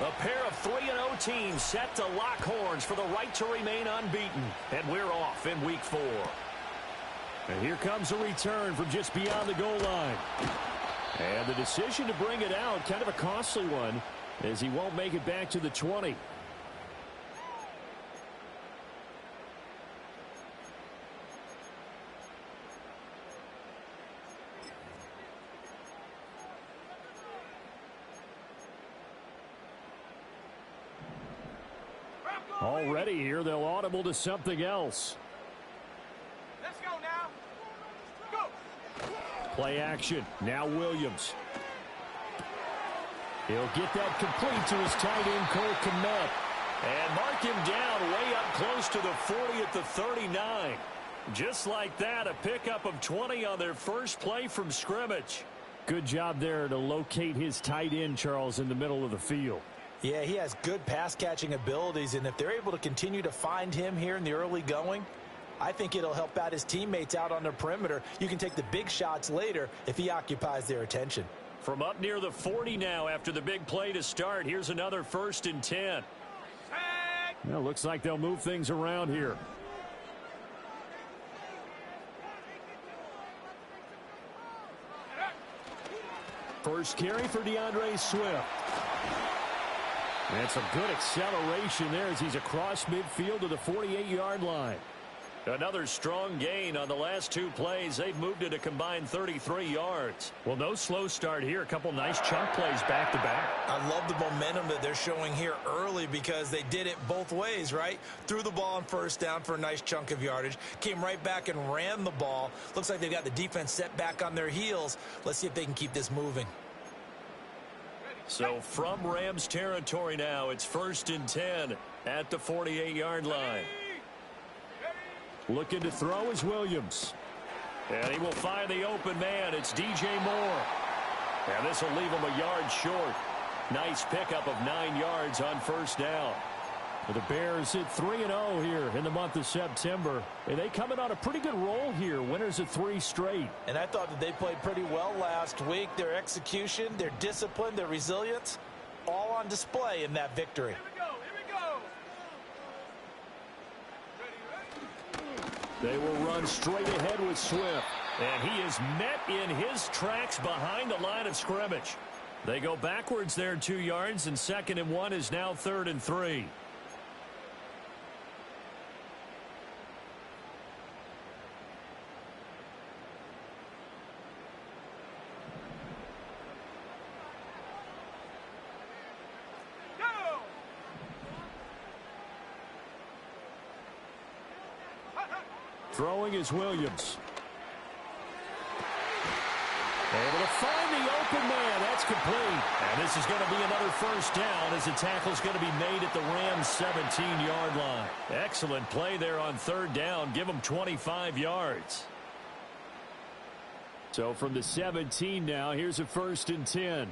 A pair of 3-0 teams set to lock horns for the right to remain unbeaten. And we're off in week 4. And here comes a return from just beyond the goal line. And the decision to bring it out, kind of a costly one, as he won't make it back to the 20. Already here, they'll audible to something else. Let's go now. Go. Play action. Now Williams. He'll get that complete to his tight end, Cole Kmet. And mark him down way up close to the 40 at the 39. Just like that, a pickup of 20 on their first play from scrimmage. Good job there to locate his tight end, Charles, in the middle of the field. Yeah, he has good pass-catching abilities, and if they're able to continue to find him here in the early going, I think it'll help out his teammates out on the perimeter. You can take the big shots later if he occupies their attention. From up near the 40 now after the big play to start, here's another 1st and 10. Well, looks like they'll move things around here. First carry for DeAndre Swift. And some good acceleration there as he's across midfield to the 48-yard line. Another strong gain on the last 2 plays. They've moved it a combined 33 yards. Well, no slow start here. A couple nice chunk plays back-to-back. I love the momentum that they're showing here early because they did it both ways, right? Threw the ball on 1st down for a nice chunk of yardage. Came right back and ran the ball. Looks like they've got the defense set back on their heels. Let's see if they can keep this moving. So from Rams territory now, it's 1st and 10 at the 48-yard line. Looking to throw is Williams. And he will find the open man. It's DJ Moore. And this will leave him a yard short. Nice pickup of 9 yards on 1st down. The Bears hit 3-0 here in the month of September. And they come in on a pretty good roll here. Winners of 3 straight. And I thought that they played pretty well last week. Their execution, their discipline, their resilience, all on display in that victory. They will run straight ahead with Swift. And he is met in his tracks behind the line of scrimmage. They go backwards there 2 yards, and 2nd and 1 is now 3rd and 3. Throwing is Williams. Able to find the open man. That's complete. And this is going to be another 1st down as the tackle's going to be made at the Rams' 17-yard line. Excellent play there on 3rd down. Give them 25 yards. So from the 17 now, here's a 1st and 10.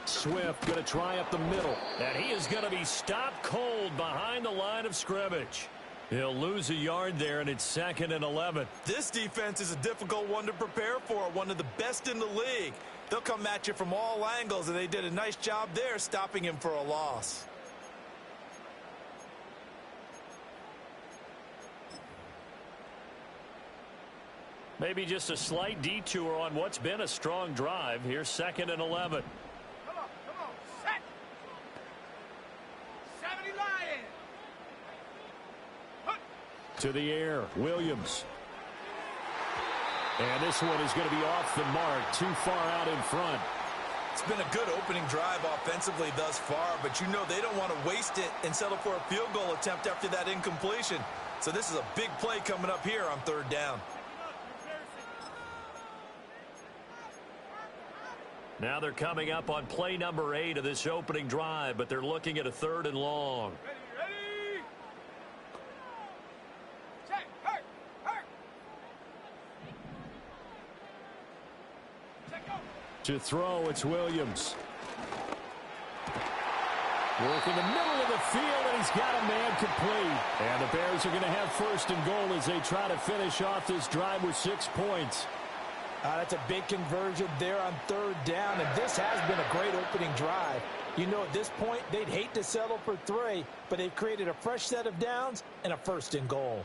Swift going to try up the middle. And he is going to be stopped cold behind the line of scrimmage. He'll lose a yard there, and it's 2nd and 11. This defense is a difficult one to prepare for, one of the best in the league. They'll come at you from all angles, and they did a nice job there stopping him for a loss. Maybe just a slight detour on what's been a strong drive. Here's 2nd and 11. To the air, Williams. And this one is going to be off the mark, too far out in front. It's been a good opening drive offensively thus far, but you know they don't want to waste it and settle for a field goal attempt after that incompletion. So this is a big play coming up here on 3rd down. Now they're coming up on play number 8 of this opening drive, but they're looking at a 3rd and long. To throw, it's Williams. Work in the middle of the field, and he's got a man complete. And the Bears are going to have 1st and goal as they try to finish off this drive with 6 points. That's a big conversion there on third down, and this has been a great opening drive. You know, at this point, they'd hate to settle for 3, but they've created a fresh set of downs and a first and goal.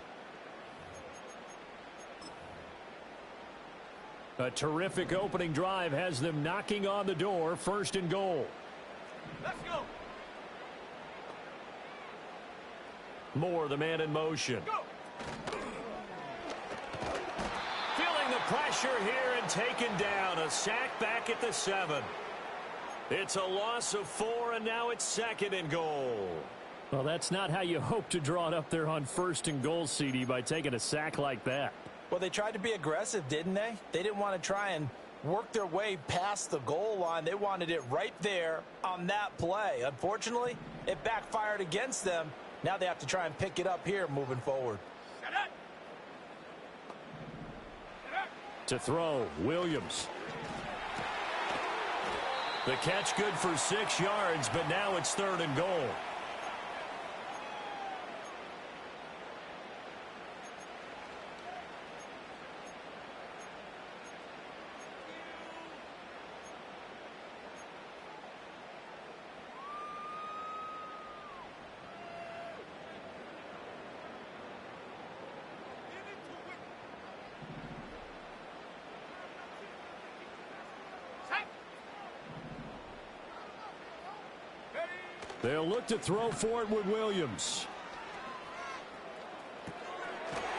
A terrific opening drive has them knocking on the door, first and goal. Let's go. Moore, the man in motion. Go. Feeling the pressure here and taken down. A sack back at the 7. It's a loss of 4, and now it's second and goal. Well, that's not how you hope to draw it up there on first and goal, CD, by taking a sack like that. Well, they tried to be aggressive, didn't they? They didn't want to try and work their way past the goal line. They wanted it right there on that play. Unfortunately, it backfired against them. Now they have to try and pick it up here moving forward. To throw, Williams. The catch good for 6 yards, but now it's third and goal. They'll look to throw for it with Williams.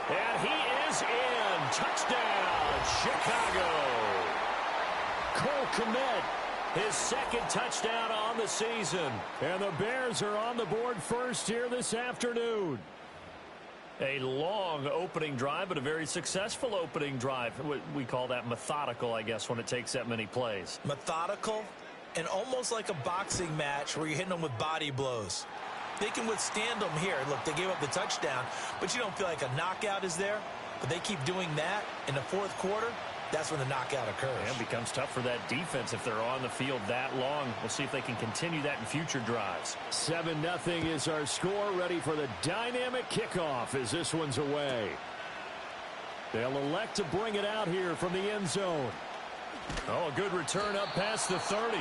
And he is in. Touchdown, Chicago. Cole Kmet, his second touchdown on the season. And the Bears are on the board first here this afternoon. A long opening drive, but a very successful opening drive. We call that methodical, I guess, when it takes that many plays. Methodical and almost like a boxing match where you're hitting them with body blows. They can withstand them here. Look, they gave up the touchdown, but you don't feel like a knockout is there. But they keep doing that in the fourth quarter. That's when the knockout occurs. And it becomes tough for that defense if they're on the field that long. We'll see if they can continue that in future drives. 7-0 is our score. Ready for the dynamic kickoff as this one's away. They'll elect to bring it out here from the end zone. Oh, a good return up past the 30.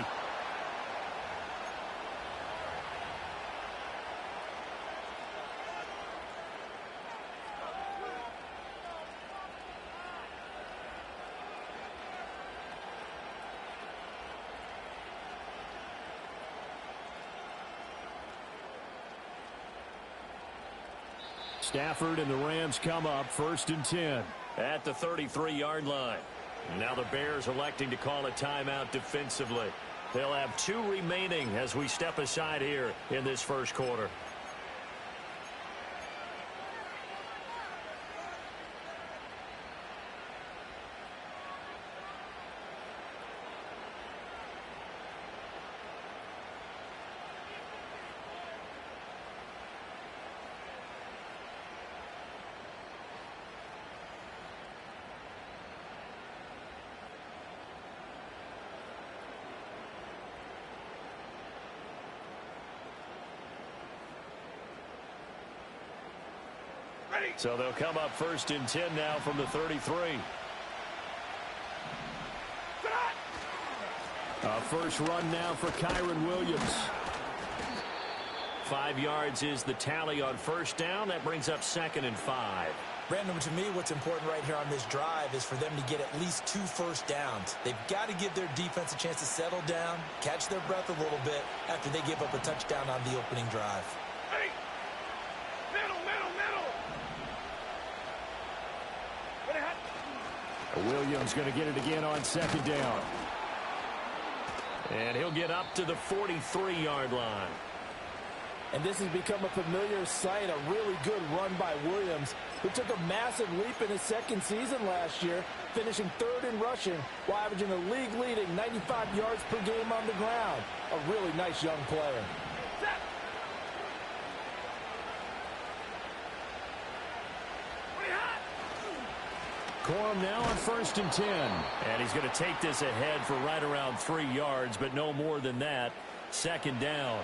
Stafford and the Rams come up first and 10. At the 33-yard line. Now the Bears electing to call a timeout defensively. They'll have 2 remaining as we step aside here in this first quarter. So they'll come up first and 10 now from the 33. A first run now for Kyron Williams. 5 yards is the tally on first down. That brings up second and 5. Brandon, to me, what's important right here on this drive is for them to get at least 2 first downs. They've got to give their defense a chance to settle down, catch their breath a little bit after they give up a touchdown on the opening drive. Hey! Middle, middle, middle! Williams going to get it again on second down. And he'll get up to the 43-yard line. And this has become a familiar sight, a really good run by Williams, who took a massive leap in his second season last year, finishing 3rd in rushing while averaging a league-leading 95 yards per game on the ground. A really nice young player. Corum now on first and 10. And he's going to take this ahead for right around 3 yards, but no more than that. Second down.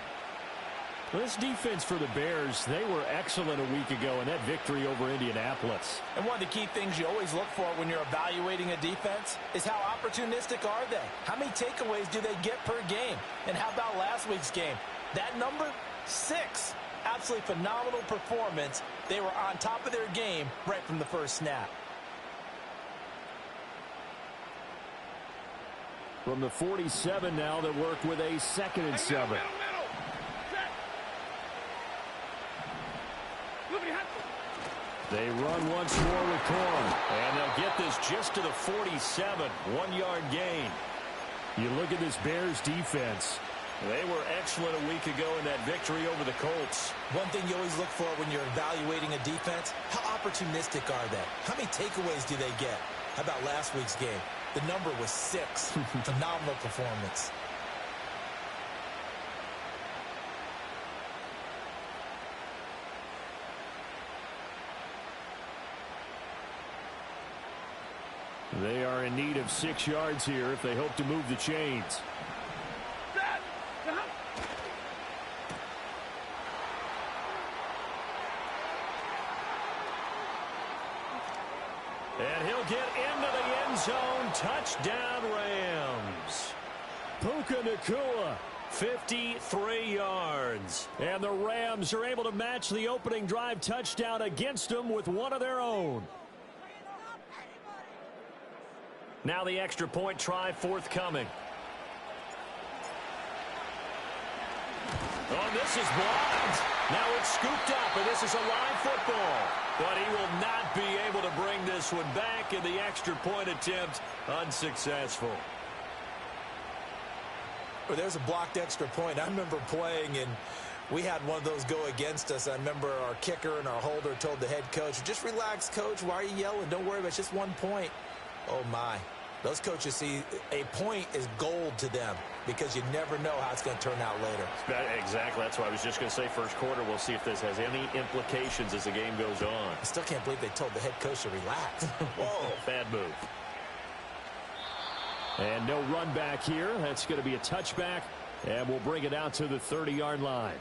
This defense for the Bears, they were excellent a week ago in that victory over Indianapolis. And one of the key things you always look for when you're evaluating a defense is how opportunistic are they? How many takeaways do they get per game? And how about last week's game? That number, 6. Absolutely phenomenal performance. They were on top of their game right from the first snap. From the 47 now, they work with a 2nd and 7. They run once more with Corum. And they'll get this just to the 47. 1-yard gain. You look at this Bears defense. They were excellent a week ago in that victory over the Colts. One thing you always look for when you're evaluating a defense, how opportunistic are they? How many takeaways do they get? How about last week's game? The number was 6. Phenomenal performance. They are in need of 6 yards here if they hope to move the chains. And he'll get into the end zone. Touchdown, Rams. Puka Nacua. 53 yards. And the Rams are able to match the opening drive touchdown against them with one of their own. Now the extra point try forthcoming. Oh, this is blocked. Now it's scooped up, and this is a live football. But he will not be able to bring this one back, and the extra point attempt unsuccessful. Well, there's a blocked extra point. I remember playing, and we had one of those go against us. I remember our kicker and our holder told the head coach, just relax, coach. Why are you yelling? Don't worry about it. It's just 1 point. Oh, my. Those coaches see a point is gold to them because you never know how it's going to turn out later. Exactly. That's what I was just going to say. First quarter, we'll see if this has any implications as the game goes on. I still can't believe they told the head coach to relax. Whoa, bad move. And no run back here. That's going to be a touchback, and we'll bring it out to the 30-yard line.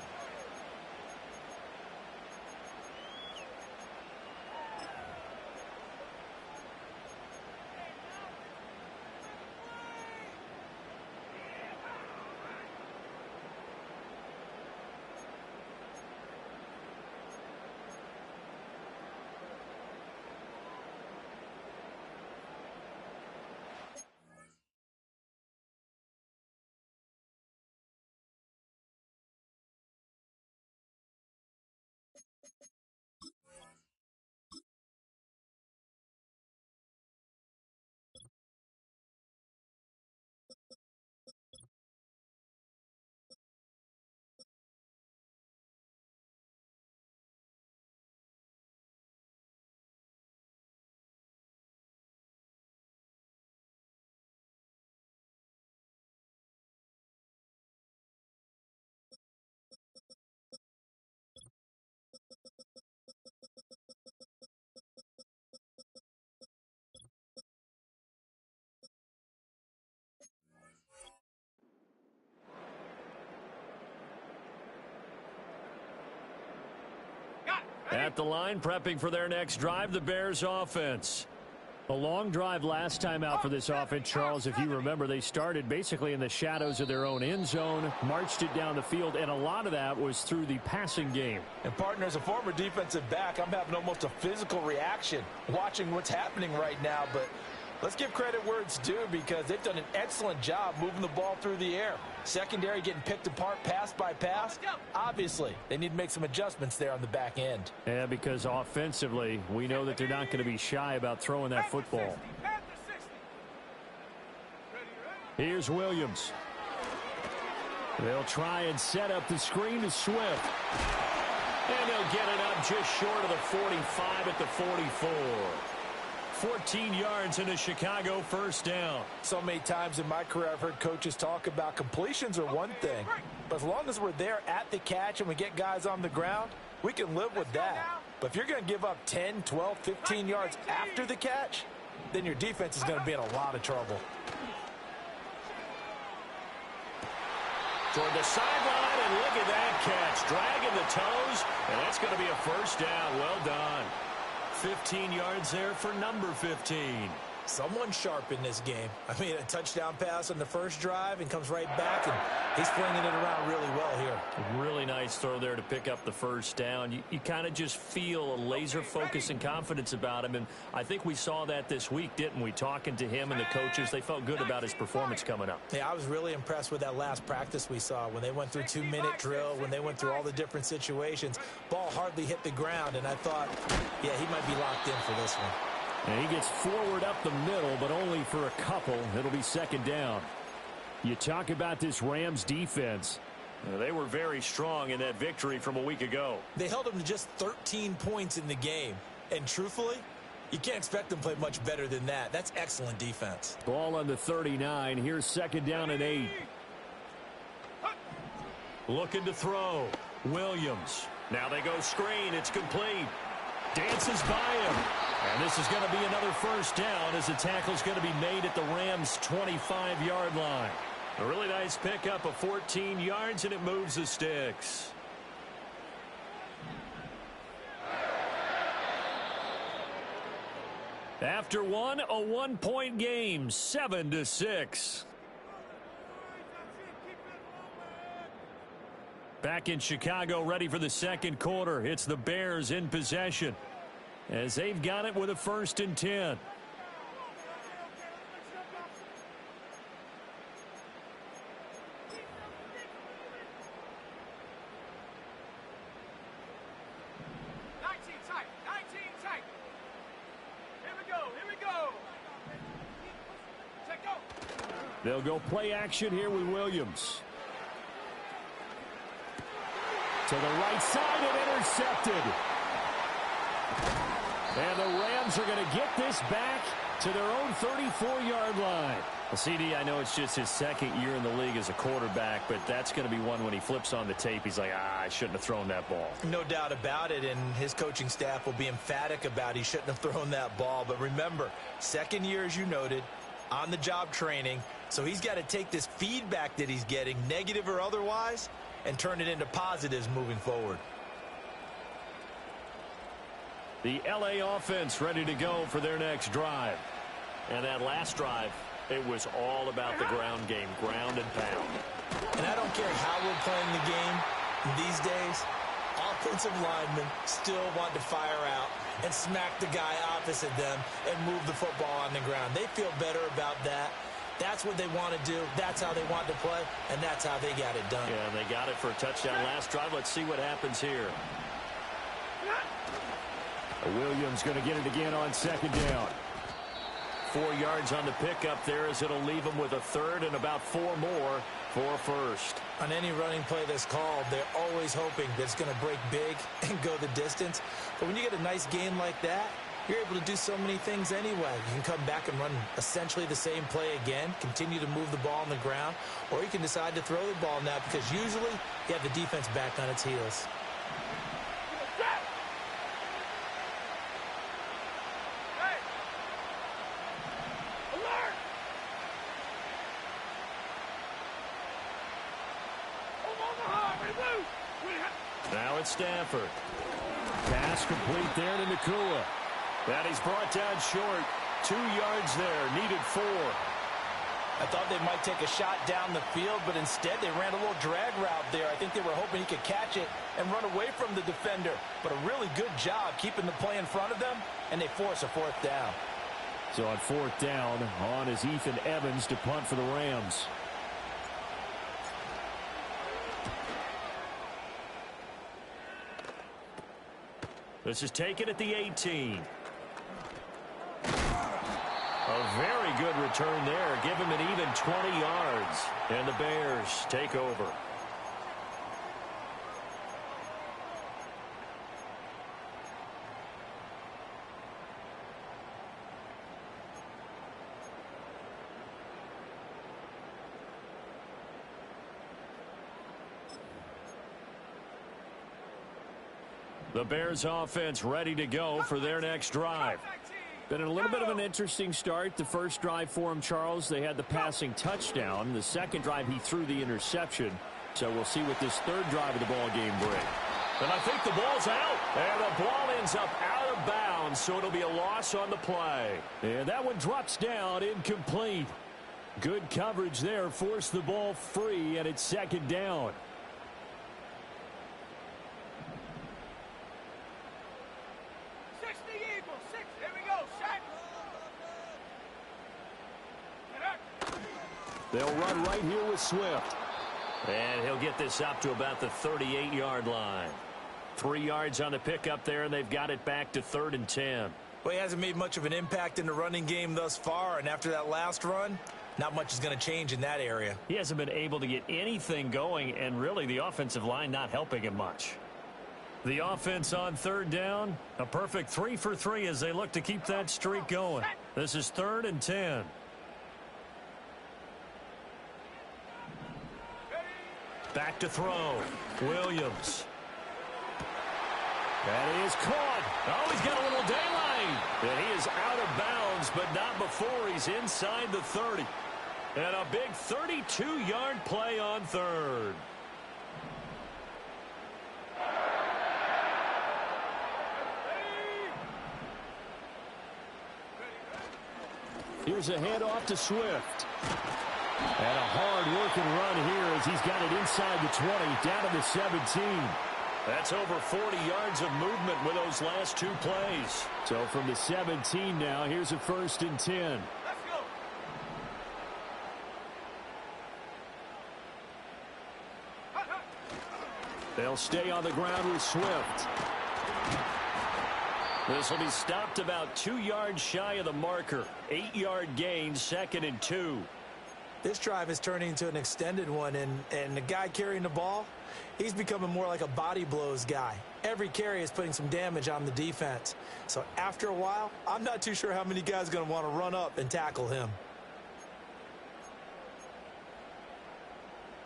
At the line, prepping for their next drive, the Bears offense. A long drive last time out for this offense, Charles. If you remember, they started basically in the shadows of their own end zone, marched it down the field, and a lot of that was through the passing game. And, partner, as a former defensive back, I'm having almost a physical reaction watching what's happening right now. But let's give credit where it's due because they've done an excellent job moving the ball through the air. Secondary getting picked apart pass by pass. Obviously, they need to make some adjustments there on the back end. Yeah, because offensively, we know that they're not going to be shy about throwing that football. Here's Williams. They'll try and set up the screen to Swift. And they'll get it up just short of the 45 at the 44. 14 yards in a Chicago first down. So many times in my career I've heard coaches talk about completions are one thing, but as long as we're there at the catch and we get guys on the ground, we can live with that. But if you're going to give up 10, 12, 15 yards after the catch, then your defense is going to be in a lot of trouble. toward the sideline, and look at that catch. Dragging the toes, and that's going to be a first down. Well done. 15 yards there for number 15. Someone sharp in this game. I mean, a touchdown pass on the first drive and comes right back, and he's flinging it around really well here. Really nice throw there to pick up the first down. You kind of just feel a laser focus and confidence about him, and I think we saw that this week, didn't we? Talking to him and the coaches, they felt good about his performance coming up. Yeah, I was really impressed with that last practice we saw when they went through 2-minute drill, when they went through all the different situations. Ball hardly hit the ground, and I thought, yeah, he might be locked in for this one. And he gets forward up the middle, but only for a couple. It'll be second down. You talk about this Rams defense. They were very strong in that victory from a week ago. They held them to just 13 points in the game. And truthfully, you can't expect them to play much better than that. That's excellent defense. Ball on the 39. Here's second down and 8. Looking to throw. Williams. Now they go screen. It's complete. Dances by him. And this is going to be another first down as the tackle's going to be made at the Rams' 25-yard line. A really nice pickup of 14 yards, and it moves the sticks. After one, a one-point game, 7-6. Back in Chicago, ready for the second quarter. It's the Bears in possession as they've got it with a 1st and 10. They'll go play action here with Williams. To the right side and intercepted. And the Rams are going to get this back to their own 34-yard line. Well, CD, I know it's just his second year in the league as a quarterback, but that's going to be one when he flips on the tape. He's like, I shouldn't have thrown that ball. No doubt about it, and his coaching staff will be emphatic about he shouldn't have thrown that ball. But remember, second year, as you noted, on-the-job training, so he's got to take this feedback that he's getting, negative or otherwise, and turn it into positives moving forward. The LA offense ready to go for their next drive. And that last drive, it was all about the ground game, ground and pound. And I don't care how we're playing the game these days, offensive linemen still want to fire out and smack the guy opposite them and move the football on the ground. They feel better about that. That's what they want to do. That's how they want to play, and that's how they got it done. Yeah, and they got it for a touchdown last drive. Let's see what happens here. Williams going to get it again on second down. 4 yards on the pickup there as it'll leave them with a third and about 4 more for first. On any running play that's called, they're always hoping that it's going to break big and go the distance. But when you get a nice game like that, you're able to do so many things anyway. You can come back and run essentially the same play again, continue to move the ball on the ground, or you can decide to throw the ball now because usually you have the defense back on its heels. Now it's Stafford. Pass complete there to Nakua. And he's brought down short. 2 yards there. Needed 4. I thought they might take a shot down the field, but instead they ran a little drag route there. I think they were hoping he could catch it and run away from the defender. But a really good job keeping the play in front of them, and they force a 4th down. So on 4th down, on is Ethan Evans to punt for the Rams. This is taken at the 18. A very good return there. Give him an even 20 yards. And the Bears take over. The Bears offense ready to go for their next drive. Been a little bit of an interesting start. The first drive for him, Charles, they had the passing touchdown. The second drive, he threw the interception. So we'll see what this third drive of the ball game brings. And I think the ball's out. And the ball ends up out of bounds, so it'll be a loss on the play. And that one drops down, incomplete. Good coverage there, forced the ball free, and it's second down. Here we go, set. They'll run right here with Swift. And he'll get this up to about the 38-yard line. 3 yards on the pickup there, and they've got it back to 3rd and 10. Well, he hasn't made much of an impact in the running game thus far, and after that last run, not much is going to change in that area. He hasn't been able to get anything going, and really the offensive line not helping him much. The offense on 3rd down, a perfect 3 for 3 as they look to keep that streak going. This is 3rd and 10. Back to throw. Williams. That is caught. Oh, he's got a little daylight. And he is out of bounds, but not before he's inside the 30. And a big 32-yard play on 3rd. Here's a handoff to Swift. And a hard-working run here as he's got it inside the 20, down to the 17. That's over 40 yards of movement with those last 2 plays. So from the 17 now, here's a 1st and 10. Let's go. They'll stay on the ground with Swift. This will be stopped about 2 yards shy of the marker. 8-yard gain, 2nd and 2. This drive is turning into an extended one, and the guy carrying the ball, he's becoming more like a body blows guy. Every carry is putting some damage on the defense. So after a while, I'm not too sure how many guys are going to want to run up and tackle him.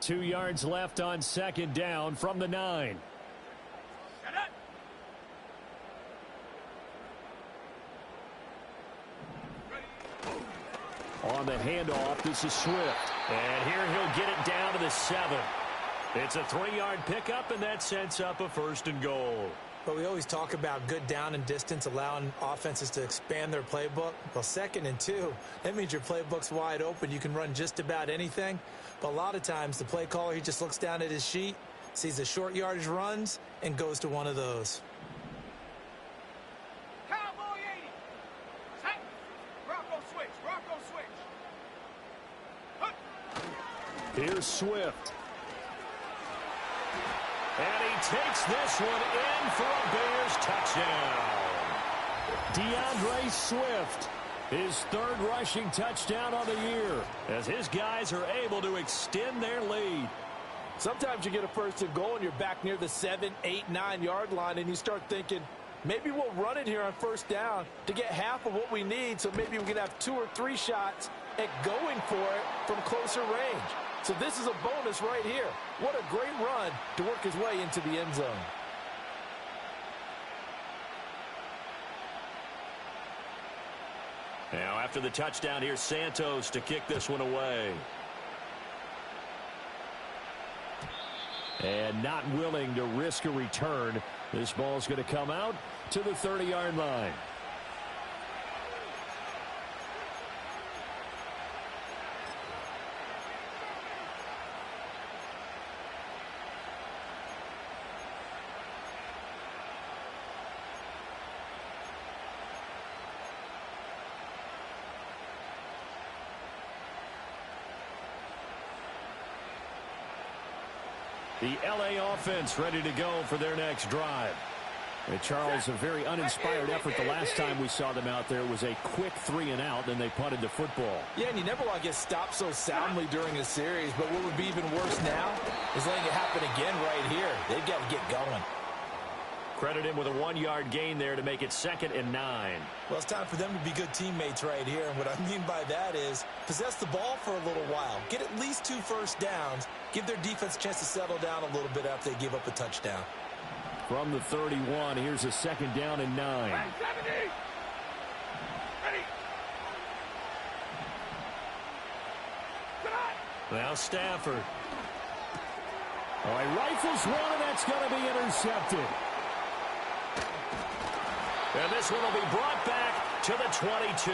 2 yards left on 2nd down from the 9. On the handoff, this is Swift. And here he'll get it down to the 7. It's a 3-yard pickup, and that sets up a 1st and goal. But we always talk about good down and distance, allowing offenses to expand their playbook. Well, 2nd and 2, that means your playbook's wide open. You can run just about anything. But a lot of times, the play caller, he just looks down at his sheet, sees the short yardage runs, and goes to one of those. Cowboy 80. Set. Rocco switch. Rocco switch. Here's Swift. And he takes this one in for a Bears touchdown. DeAndre Swift, his 3rd rushing touchdown on the year, as his guys are able to extend their lead. Sometimes you get a 1st and goal and you're back near the 7, 8, 9-yard line, and you start thinking, maybe we'll run it here on 1st down to get half of what we need, so maybe we can have 2 or 3 shots at going for it from closer range. So this is a bonus right here. What a great run to work his way into the end zone. Now after the touchdown, here's Santos to kick this one away. And not willing to risk a return. This ball's going to come out to the 30-yard line. The LA offense ready to go for their next drive. And Charles, a very uninspired effort the last time we saw them out there. Was a quick 3 and out, then they punted the football. Yeah, and you never want to get stopped so soundly during a series, but what would be even worse now is letting it happen again right here. They've got to get going. Credit him with a 1-yard gain there to make it 2nd and 9. Well, it's time for them to be good teammates right here. And what I mean by that is possess the ball for a little while. Get at least 2 first downs. Give their defense a chance to settle down a little bit after they give up a touchdown. From the 31, here's a 2nd down and 9. 70. Ready. Now Stafford. Oh, he rifles one, and that's going to be intercepted. And this one will be brought back to the 22.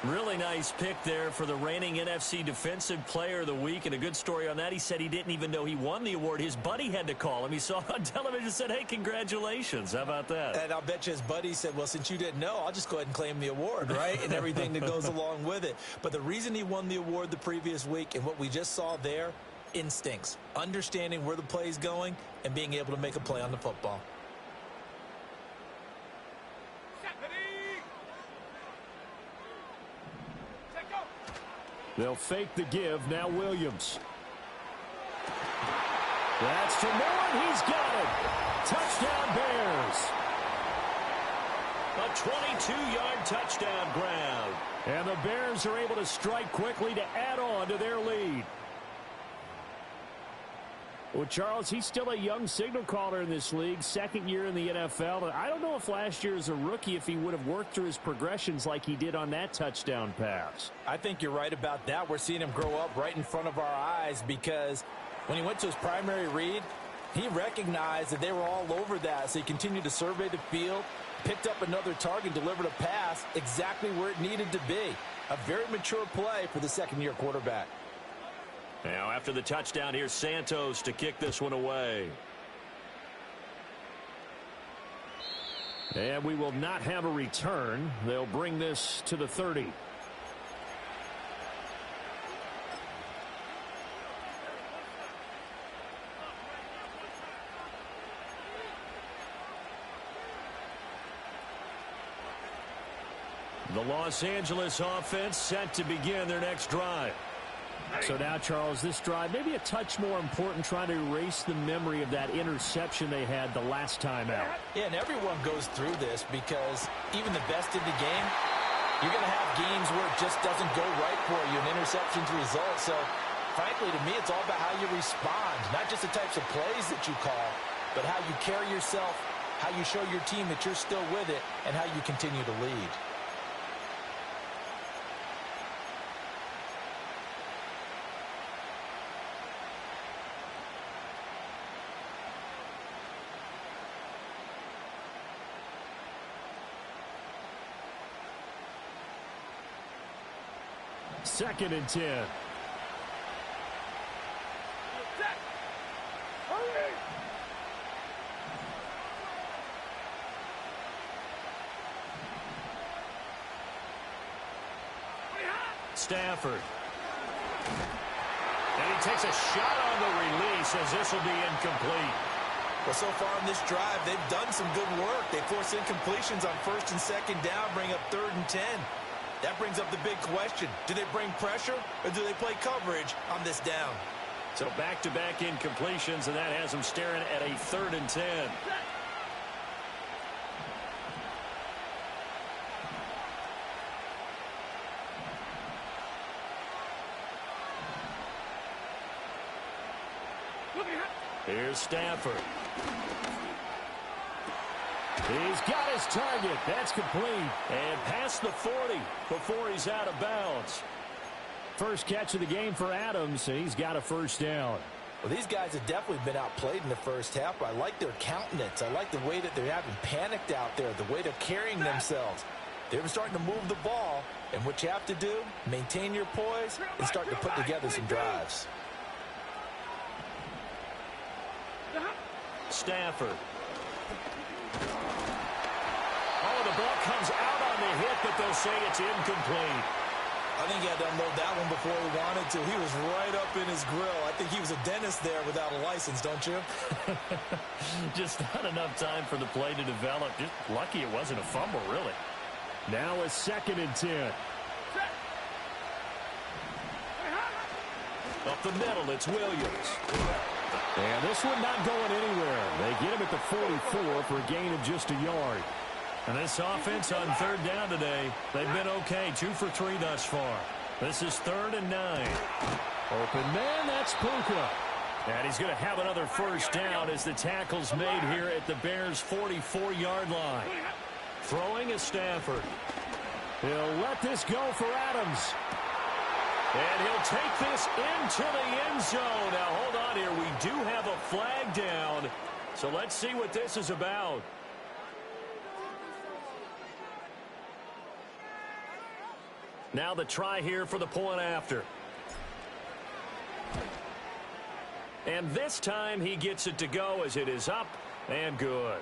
Really nice pick there for the reigning NFC Defensive Player of the Week. And a good story on that. He said he didn't even know he won the award. His buddy had to call him. He saw it on television and said, hey, congratulations. How about that? And I'll bet you his buddy said, well, since you didn't know, I'll just go ahead and claim the award, right? And everything that goes along with it. But the reason he won the award the previous week and what we just saw there, instincts, understanding where the play is going and being able to make a play on the football. They'll fake the give. Now Williams. That's to Moore. He's got it. Touchdown Bears. A 22-yard touchdown grab. And the Bears are able to strike quickly to add on to their lead. Well, Charles, he's still a young signal caller in this league, second year in the NFL. And I don't know if last year as a rookie, if he would have worked through his progressions like he did on that touchdown pass. I think you're right about that. We're seeing him grow up right in front of our eyes because when he went to his primary read, he recognized that they were all over that. So he continued to survey the field, picked up another target, delivered a pass exactly where it needed to be. A very mature play for the second-year quarterback. Now, after the touchdown, here's Santos to kick this one away. And we will not have a return. They'll bring this to the 30. The Los Angeles offense set to begin their next drive. So now, Charles, this drive may be a touch more important, trying to erase the memory of that interception they had the last time out. Yeah, and everyone goes through this because even the best in the game, you're going to have games where it just doesn't go right for you, and interceptions result. So, frankly, to me, it's all about how you respond, not just the types of plays that you call, but how you carry yourself, how you show your team that you're still with it, and how you continue to lead. Second and 10. Stafford. And he takes a shot on the release as this will be incomplete. Well, so far in this drive, they've done some good work. They force incompletions on first and second down, bring up 3rd and 10. That brings up the big question. Do they bring pressure or do they play coverage on this down? So back-to-back incompletions, and that has them staring at a 3rd and 10. Here's Stafford. He's got his target. That's complete. And past the 40 before he's out of bounds. First catch of the game for Adams, and he's got a first down. Well, these guys have definitely been outplayed in the first half. I like their countenance. I like the way that they're having panicked out there, the way they're carrying themselves. They're starting to move the ball, and what you have to do, maintain your poise and start to put together some drives. Stafford. Oh, the ball comes out on the hit, but they'll say it's incomplete. I think he had to unload that one before he wanted to. He was right up in his grill. I think he was a dentist there without a license, don't you? Just not enough time for the play to develop. Just lucky it wasn't a fumble, really. Now a 2nd and 10. Up the middle, it's Williams. And this one not going anywhere. They get him at the 44 for a gain of just a yard. And this offense on 3rd down today, they've been okay. 2 for 3 thus far. This is 3rd and 9. Open man, that's Puka. And he's going to have another first down as the tackle's made here at the Bears' 44-yard line. Throwing is Stafford. He'll let this go for Adams. And he'll take this into the end zone. Now, hold on here. We do have a flag down. So let's see what this is about. Now the try here for the point after. And this time he gets it to go as it is up and good.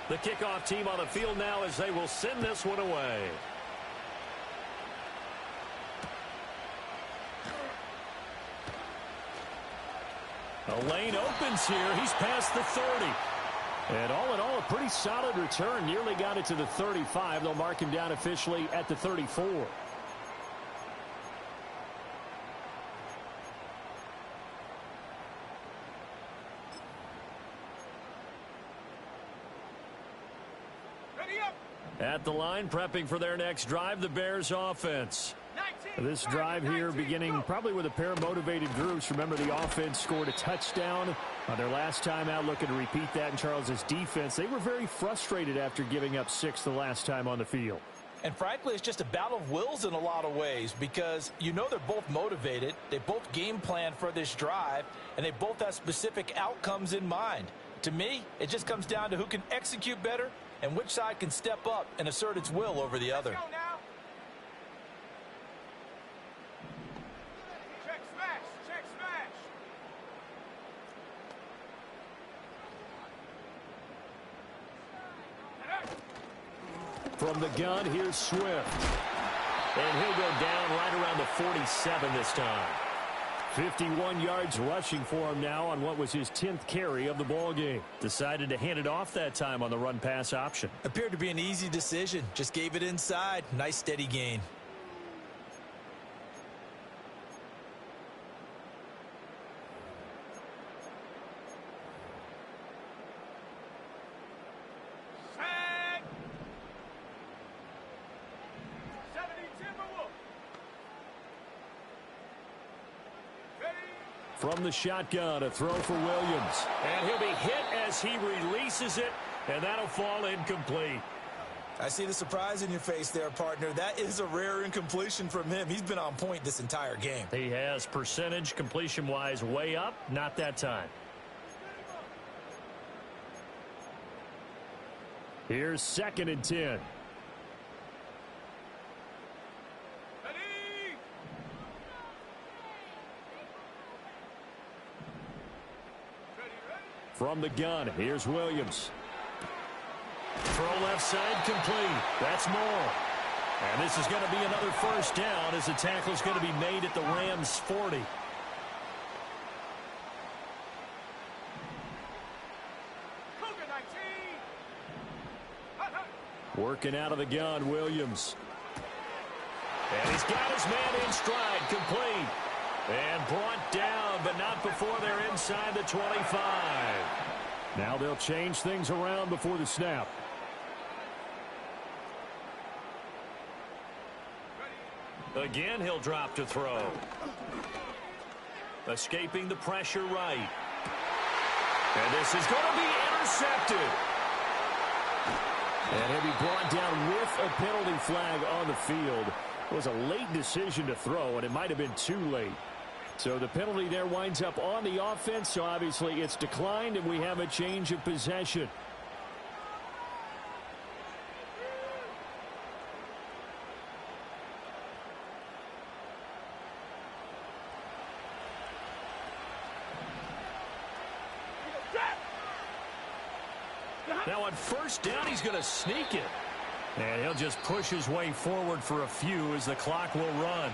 The kickoff team on the field now as they will send this one away. A lane opens here. He's past the 30. And all in all, a pretty solid return. Nearly got it to the 35. They'll mark him down officially at the 34. At the line, prepping for their next drive, the Bears offense. This drive here beginning probably with a pair of motivated groups. Remember, the offense scored a touchdown on their last time out, looking to repeat that in Charles's defense. They were very frustrated after giving up 6 the last time on the field. And frankly, it's just a battle of wills in a lot of ways because you know they're both motivated. They both game plan for this drive, and they both have specific outcomes in mind. To me, it just comes down to who can execute better and which side can step up and assert its will over the other. Let's go now. Check smash. Check smash. From the gun, here's Swift. And he'll go down right around the 47 this time. 51 yards rushing for him now on what was his 10th carry of the ball game. Decided to hand it off that time on the run-pass option. Appeared to be an easy decision. Just gave it inside. Nice steady gain. Set. 70 Timberwolves. From the shotgun, a throw for Williams. And he'll be hit as he releases it, and that'll fall incomplete. I see the surprise in your face there, partner. That is a rare incompletion from him. He's been on point this entire game. He has percentage completion-wise way up, not that time. Here's 2nd and 10. From the gun, here's Williams. Throw left side complete. That's more. And this is going to be another first down as the tackle's going to be made at the Rams' 40. Working out of the gun, Williams. And he's got his man in stride, complete. And brought down, but not before they're inside the 25. Now they'll change things around before the snap. Again, he'll drop to throw. Escaping the pressure right. And this is going to be intercepted. And he'll be brought down with a penalty flag on the field. It was a late decision to throw, and it might have been too late. So the penalty there winds up on the offense, so obviously it's declined, and we have a change of possession. Now on first down, he's going to sneak it. And he'll just push his way forward for a few as the clock will run.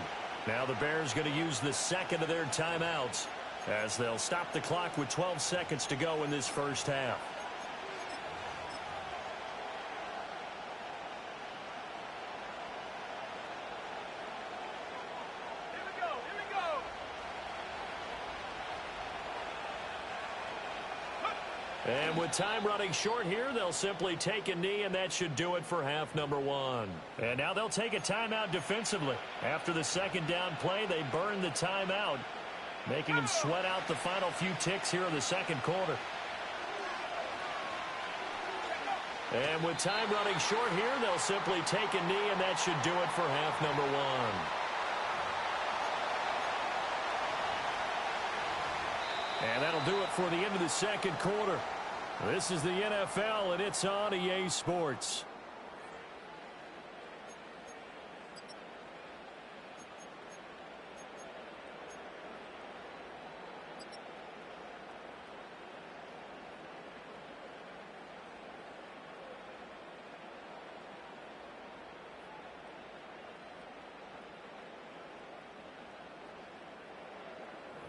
Now the Bears going to use the second of their timeouts as they'll stop the clock with 12 seconds to go in this first half. And with time running short here, they'll simply take a knee, and that should do it for half number one. And now they'll take a timeout defensively. After the second down play, they burn the timeout. making him sweat out the final few ticks here in the second quarter. And with time running short here, they'll simply take a knee, and that should do it for half number one. And that'll do it for the end of the second quarter. This is the NFL, and it's on EA Sports.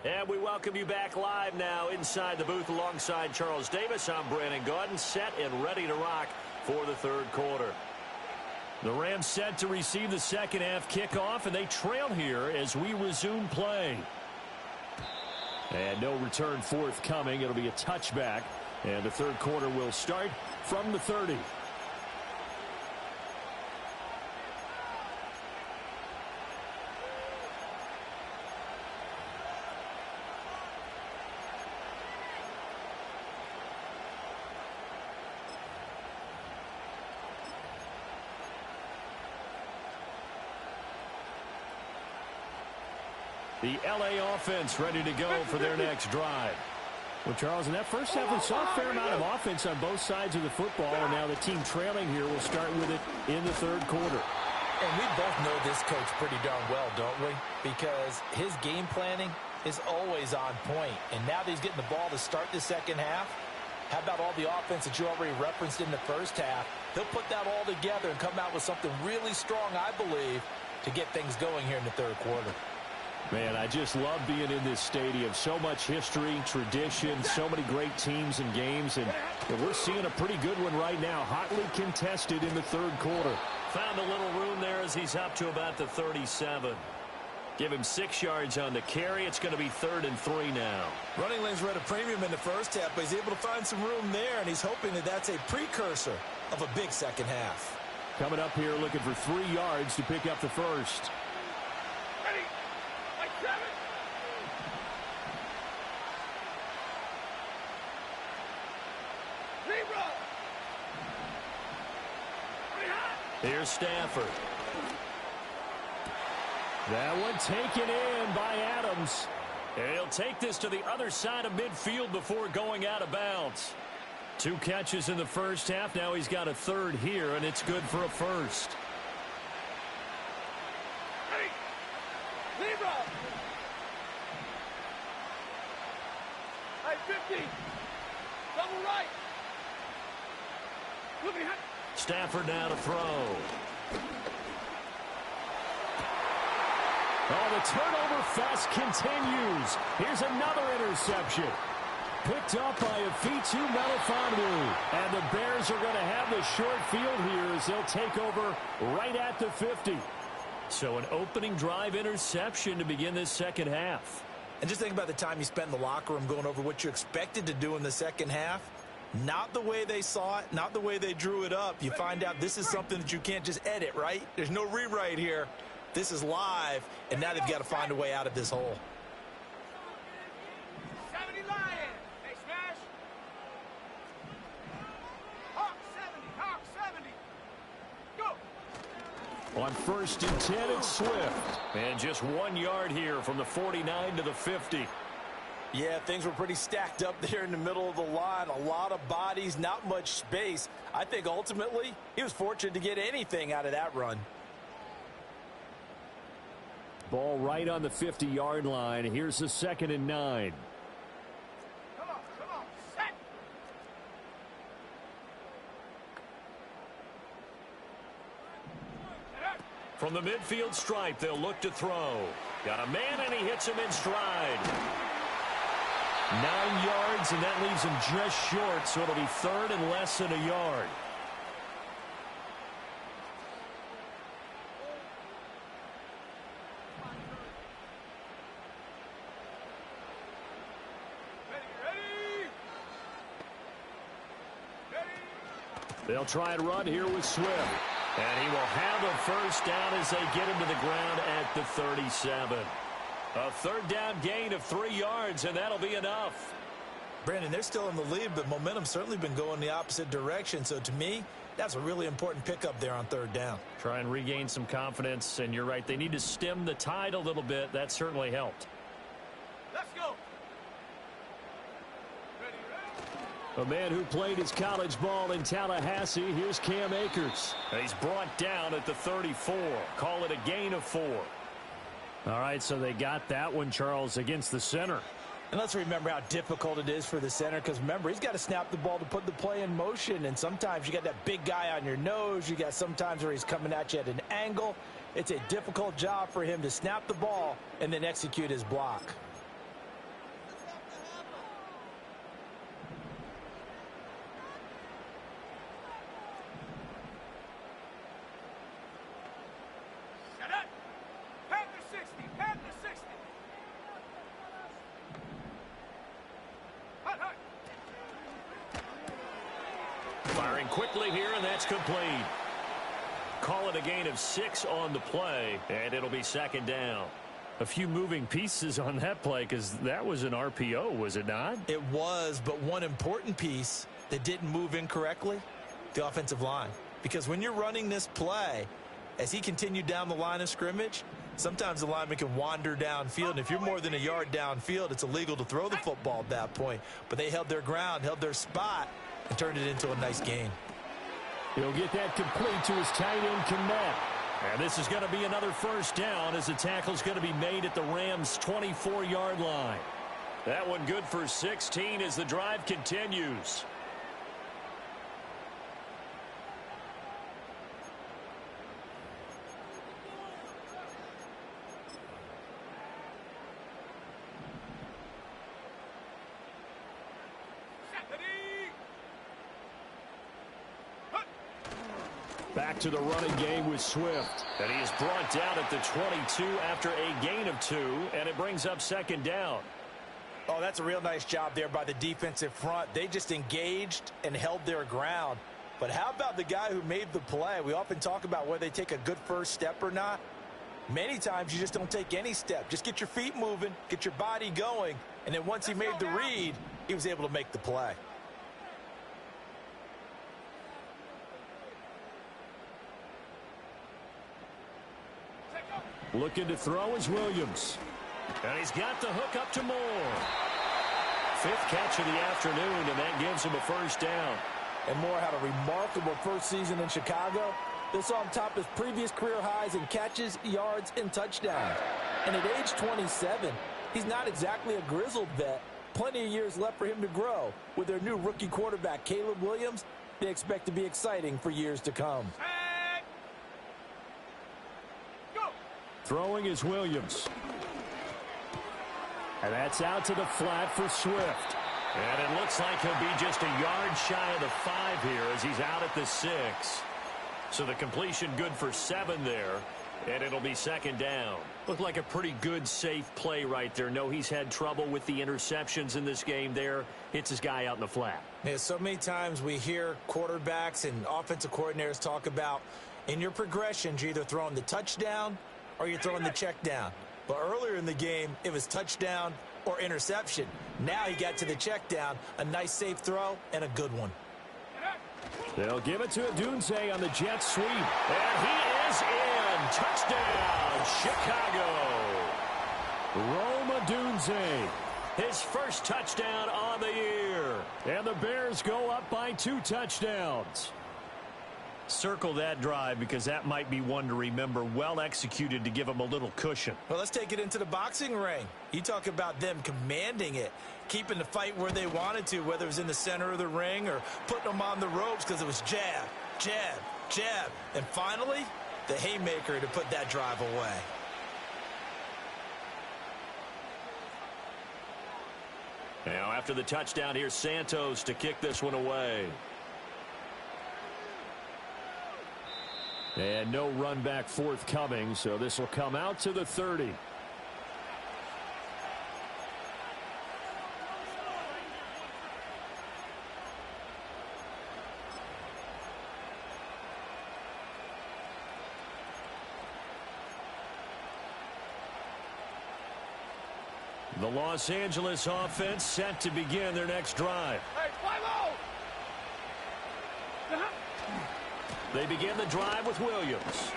And we welcome you back live now inside the booth alongside Charles Davis. I'm Brandon Gaudin, set and ready to rock for the third quarter. The Rams set to receive the second half kickoff, and they trail here as we resume play. And no return forthcoming. It'll be a touchback, and the third quarter will start from the 30. The L.A. offense ready to go for their next drive. Well, Charles, in that first half, we saw a fair amount of offense on both sides of the football, and now the team trailing here will start with it in the third quarter. And we both know this coach pretty darn well, don't we? Because his game planning is always on point. And now that he's getting the ball to start the second half, how about all the offense that you already referenced in the first half? He'll put that all together and come out with something really strong, I believe, to get things going here in the third quarter. Man, I just love being in this stadium. So much history, tradition, so many great teams and games, and we're seeing a pretty good one right now. Hotly contested in the third quarter. Found a little room there as he's up to about the 37. Give him 6 yards on the carry. It's going to be 3rd and 3 now. Running lanes were at a premium in the first half, but he's able to find some room there, and he's hoping that that's a precursor of a big second half. Coming up here looking for 3 yards to pick up the first. Here's Stafford. That one taken in by Adams. And he'll take this to the other side of midfield before going out of bounds. 2 catches in the first half. Now he's got a third here, and it's good for a first. Hey, 50. Double right. Look behind. Stafford now to throw. Oh, the turnover fest continues. Here's another interception. Picked up by Afitu Melifonwu. And the Bears are going to have the short field here as they'll take over right at the 50. So an opening drive interception to begin this second half. And just think about the time you spent in the locker room going over what you expected to do in the second half. Not the way they saw it, not the way they drew it up. You find out this is something that you can't just edit, right? There's no rewrite here. This is live, and now they've got to find a way out of this hole. 70 Lion. Hey, smash. Hawk 70. Go. On 1st and 10, it's Swift. And just 1 yard here from the 49 to the 50. Yeah, things were pretty stacked up there in the middle of the line. A lot of bodies, not much space. I think ultimately he was fortunate to get anything out of that run. Ball right on the 50-yard line. Here's the 2nd and 9. Come on. Set. From the midfield stripe, they'll look to throw. Got a man, and he hits him in stride. 9 yards, and that leaves him just short, so it'll be 3rd and less than a yard. They'll try and run here with Swift. And he will have a first down as they get him to the ground at the 37. A third down gain of 3 yards, and that'll be enough. Brandon, they're still in the lead, but momentum's certainly been going the opposite direction. So to me, that's a really important pickup there on third down. Try and regain some confidence, and you're right. They need to stem the tide a little bit. That certainly helped. Let's go. A man who played his college ball in Tallahassee, here's Cam Akers. He's brought down at the 34. Call it a gain of 4. All right, so they got that one, Charles, against the center. And let's remember how difficult it is for the center, because remember, he's got to snap the ball to put the play in motion, and sometimes you got that big guy on your nose. You got sometimes where he's coming at you at an angle. It's a difficult job for him to snap the ball and then execute his block. Shut up. Panther 60. Panther 60. Hut, hut. Firing quickly here, and that's complete. Call it a gain of 6 on the play, and it'll be second down. A few moving pieces on that play, because that was an RPO, was it not? It was, but one important piece that didn't move incorrectly, the offensive line. Because when you're running this play, as he continued down the line of scrimmage, sometimes the lineman can wander downfield, and if you're more than a yard downfield, it's illegal to throw the football at that point. But they held their ground, held their spot, and turned it into a nice gain. He'll get that complete to his tight end, Kmet. And this is going to be another first down as the tackle's going to be made at the Rams' 24-yard line. That one good for 16 as the drive continues. Back to the running game with Swift. And he is brought down at the 22 after a gain of 2, and it brings up second down. Oh, that's a real nice job there by the defensive front. They just engaged and held their ground. But how about the guy who made the play? We often talk about whether they take a good first step or not. Many times you just don't take any step. Just get your feet moving, get your body going, and then once he made the read, he was able to make the play. Looking to throw is Williams. And he's got the hook up to Moore. 5th catch of the afternoon, and that gives him a first down. And Moore had a remarkable first season in Chicago. This saw him top his previous career highs in catches, yards, and touchdowns. And at age 27, he's not exactly a grizzled vet. Plenty of years left for him to grow. With their new rookie quarterback, Caleb Williams, they expect to be exciting for years to come. Throwing is Williams. And that's out to the flat for Swift. And it looks like he'll be just a yard shy of the 5 here as he's out at the 6. So the completion good for 7 there. And it'll be second down. Looked like a pretty good, safe play right there. No, he's had trouble with the interceptions in this game there. Hits his guy out in the flat. Yeah, so many times we hear quarterbacks and offensive coordinators talk about in your progressions, you're either throwing the touchdown or you're throwing the check down. But earlier in the game, it was touchdown or interception. Now he got to the check down, a nice safe throw, and a good one. They'll give it to Adunze on the jet sweep. And he is in. Touchdown, Chicago. Rome Adunze, his first touchdown on the year. And the Bears go up by 2 touchdowns. Circle that drive because that might be one to remember. Well executed to give them a little cushion. Well, let's take it into the boxing ring. You talk about them commanding it, keeping the fight where they wanted to, whether it was in the center of the ring or putting them on the ropes because it was jab, jab, jab. And finally, the haymaker to put that drive away. Now after the touchdown, here's Santos to kick this one away. And no run back forthcoming, so this will come out to the 30. The Los Angeles offense set to begin their next drive. Hey, fly low! They begin the drive with Williams.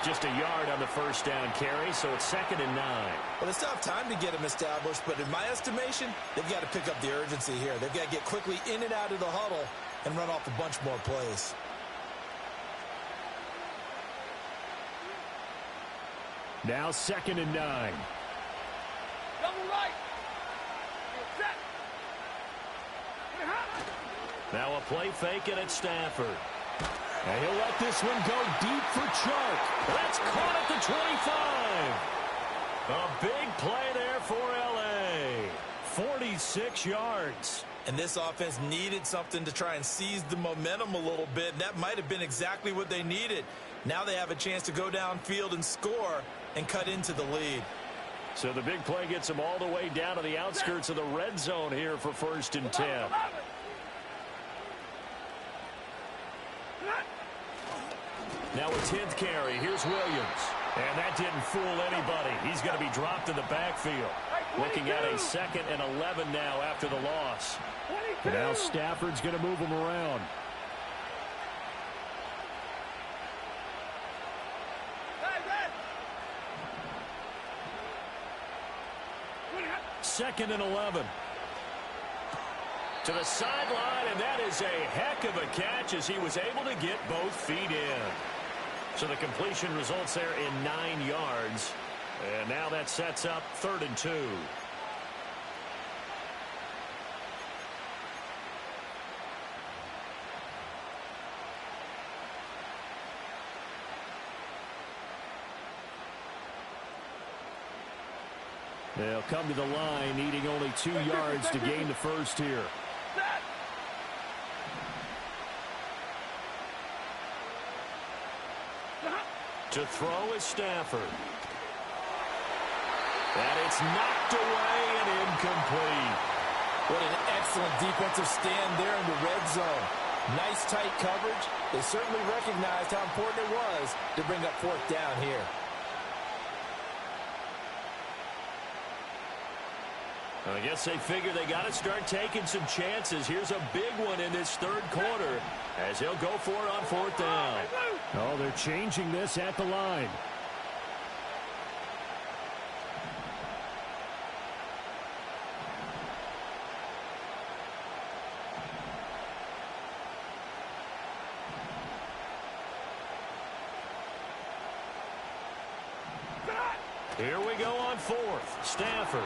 Just a yard on the first down carry, so it's 2nd and 9. Well, it's tough time to get them established, but in my estimation, they've got to pick up the urgency here. They've got to get quickly in and out of the huddle and run off a bunch more plays. Now 2nd and 9. Double right! You're set! Now a play fake, and it's Stafford. And he'll let this one go deep for Chark. That's caught at the 25. A big play there for L.A. 46 yards. And this offense needed something to try and seize the momentum a little bit, and that might have been exactly what they needed. Now they have a chance to go downfield and score and cut into the lead. So the big play gets them all the way down to the outskirts of the red zone here for 1st and 10. Now a 10th carry. Here's Williams. And that didn't fool anybody. He's going to be dropped in the backfield. Looking at a 2nd and 11 now after the loss. Now Stafford's going to move him around. Second and 11. To the sideline, and that is a heck of a catch as he was able to get both feet in. So the completion results there in 9 yards. And now that sets up 3rd and 2. They'll come to the line, needing only 2 yards to gain the first here. To throw is Stafford. And it's knocked away and incomplete. What an excellent defensive stand there in the red zone. Nice tight coverage. They certainly recognized how important it was to bring up 4th down here. I guess they figure they got to start taking some chances. Here's a big one in this 3rd quarter as he'll go for it on 4th down. Oh, they're changing this at the line. Here we go on 4th. Stafford.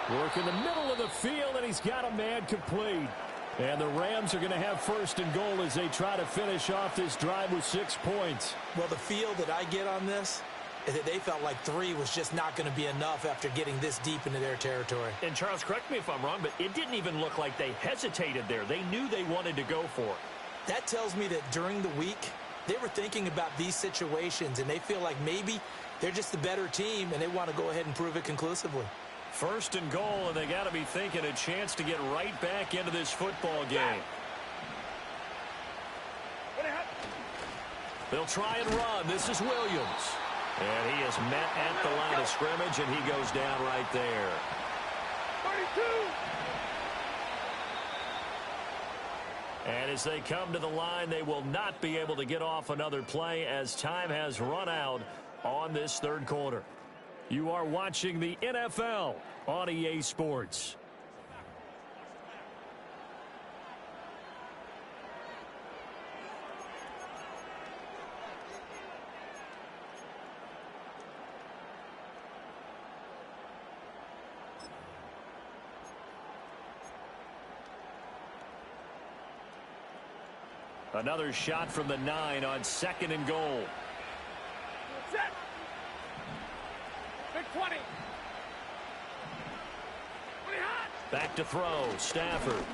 Work in the middle of the field, and he's got a man complete. And the Rams are going to have 1st and goal as they try to finish off this drive with 6 points. Well, the feel that I get on this is that they felt like 3 was just not going to be enough after getting this deep into their territory. And Charles, correct me if I'm wrong, but it didn't even look like they hesitated there. They knew they wanted to go for it. That tells me that during the week, they were thinking about these situations, and they feel like maybe they're just the better team, and they want to go ahead and prove it conclusively. 1st and goal, and they got to be thinking a chance to get right back into this football game. They'll try and run. This is Williams. And he is met at the line of scrimmage, and he goes down right there. 32. And as they come to the line, they will not be able to get off another play as time has run out on this 3rd quarter. You are watching the NFL on EA Sports. Another shot from the 9 on 2nd and goal. Set. Big 20. Back to throw. Stafford.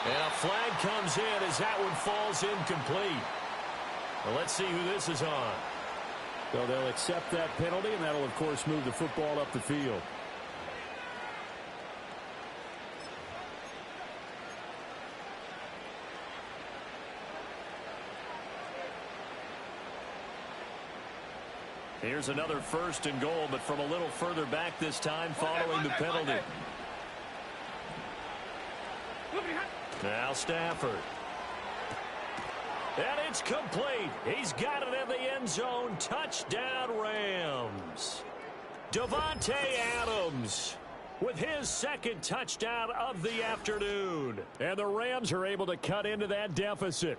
And a flag comes in as that one falls incomplete. Well, let's see who this is on. So they'll accept that penalty, and that'll, of course, move the football up the field. Here's another 1st and goal, but from a little further back this time following the penalty. Now Stafford. And it's complete. He's got it in the end zone. Touchdown, Rams. Davante Adams with his 2nd touchdown of the afternoon. And the Rams are able to cut into that deficit.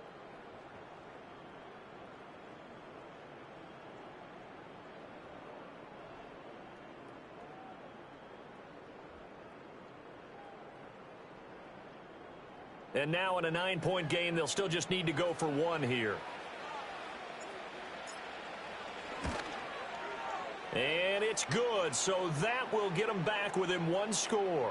And now in a 9-point game, they'll still just need to go for 1 here. And it's good, so that will get them back within 1 score.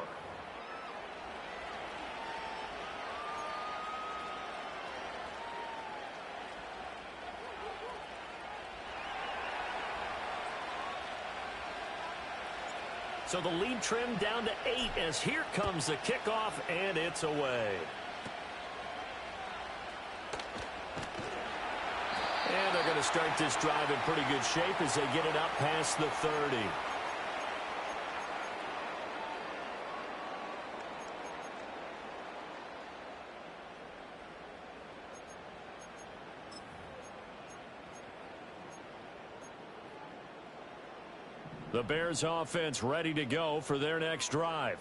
So the lead trimmed down to 8 as here comes the kickoff, and it's away. And they're going to start this drive in pretty good shape as they get it up past the 30. The Bears offense ready to go for their next drive.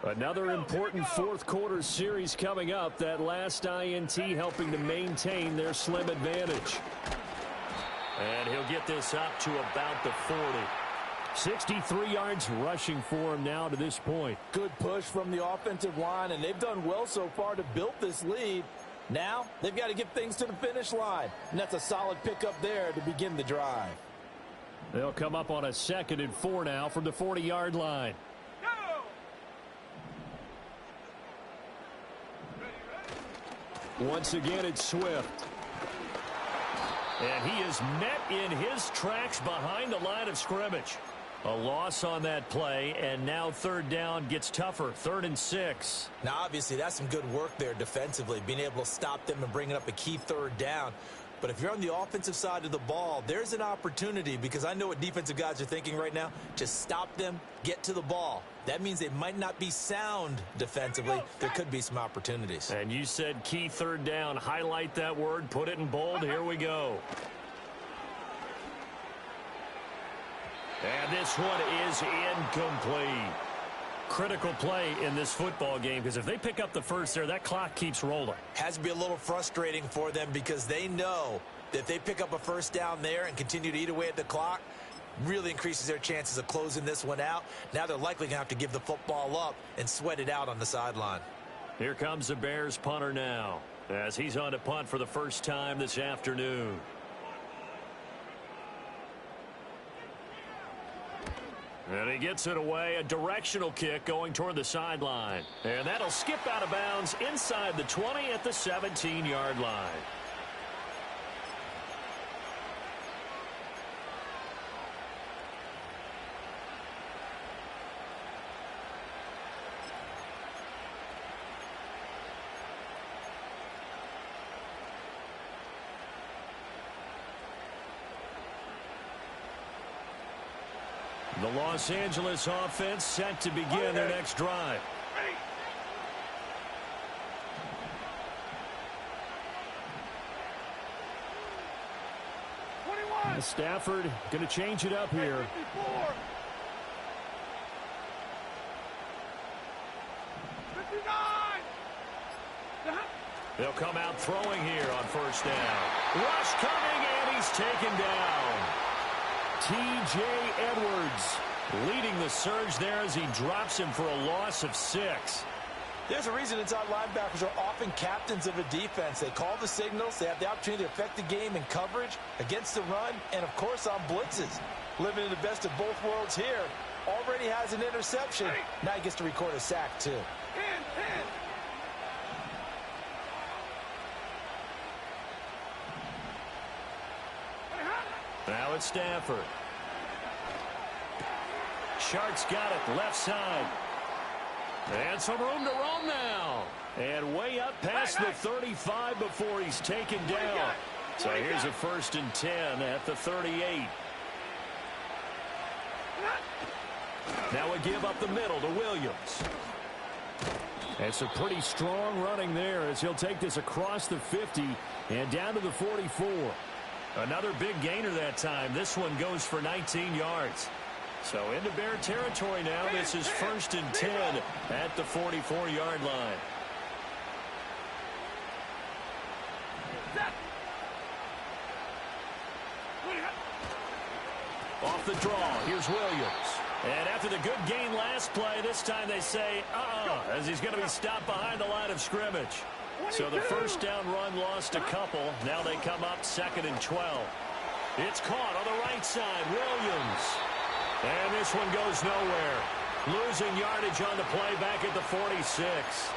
Another important 4th quarter series coming up. That last INT helping to maintain their slim advantage. And he'll get this up to about the 40. 63 yards rushing for him now to this point. Good push from the offensive line, and they've done well so far to build this lead. Now they've got to get things to the finish line, and that's a solid pickup there to begin the drive. They'll come up on a 2nd and 4 now from the 40-yard line. Once again, it's Swift. And he is met in his tracks behind the line of scrimmage. A loss on that play, and now 3rd down gets tougher. 3rd and 6. Now, obviously, that's some good work there defensively, being able to stop them and bringing up a key 3rd down. But if you're on the offensive side of the ball, there's an opportunity, because I know what defensive guys are thinking right now. Just stop them, get to the ball. That means they might not be sound defensively. There could be some opportunities. And you said key 3rd down. Highlight that word. Put it in bold. Here we go. And this one is incomplete. Critical play in this football game, because if they pick up the 1st there, that clock keeps rolling. Has to be a little frustrating for them, because they know that if they pick up a 1st down there and continue to eat away at the clock, really increases their chances of closing this one out. Now they're likely going to have to give the football up and sweat it out on the sideline. Here comes the Bears punter now, as he's on to punt for the first time this afternoon. And he gets it away, a directional kick going toward the sideline. And that'll skip out of bounds inside the 20 at the 17-yard line. The Los Angeles offense set to begin their next drive. Stafford going to change it up here. They'll come out throwing here on 1st down. Rush coming, and he's taken down. T.J. Edwards leading the surge there as he drops him for a loss of 6. There's a reason inside linebackers are often captains of a defense. They call the signals. They have the opportunity to affect the game in coverage, against the run, and, of course, on blitzes. Living in the best of both worlds here. Already has an interception. Now he gets to record a sack, too. Now it's Stafford. Shark's got it left side. And some room to roam now. And way up past the 35 before he's taken down. So here's a 1st and 10 at the 38. Now a give up the middle to Williams. It's a pretty strong running there as he'll take this across the 50 and down to the 44. Another big gainer that time. This one goes for 19 yards. So into Bear territory now. This is 1st and 10 at the 44-yard line. Off the draw, here's Williams. And after the good gain last play, this time they say, as he's going to be stopped behind the line of scrimmage. So the first down run lost a couple. Now they come up 2nd and 12. It's caught on the right side, Williams. And this one goes nowhere. Losing yardage on the play back at the 46.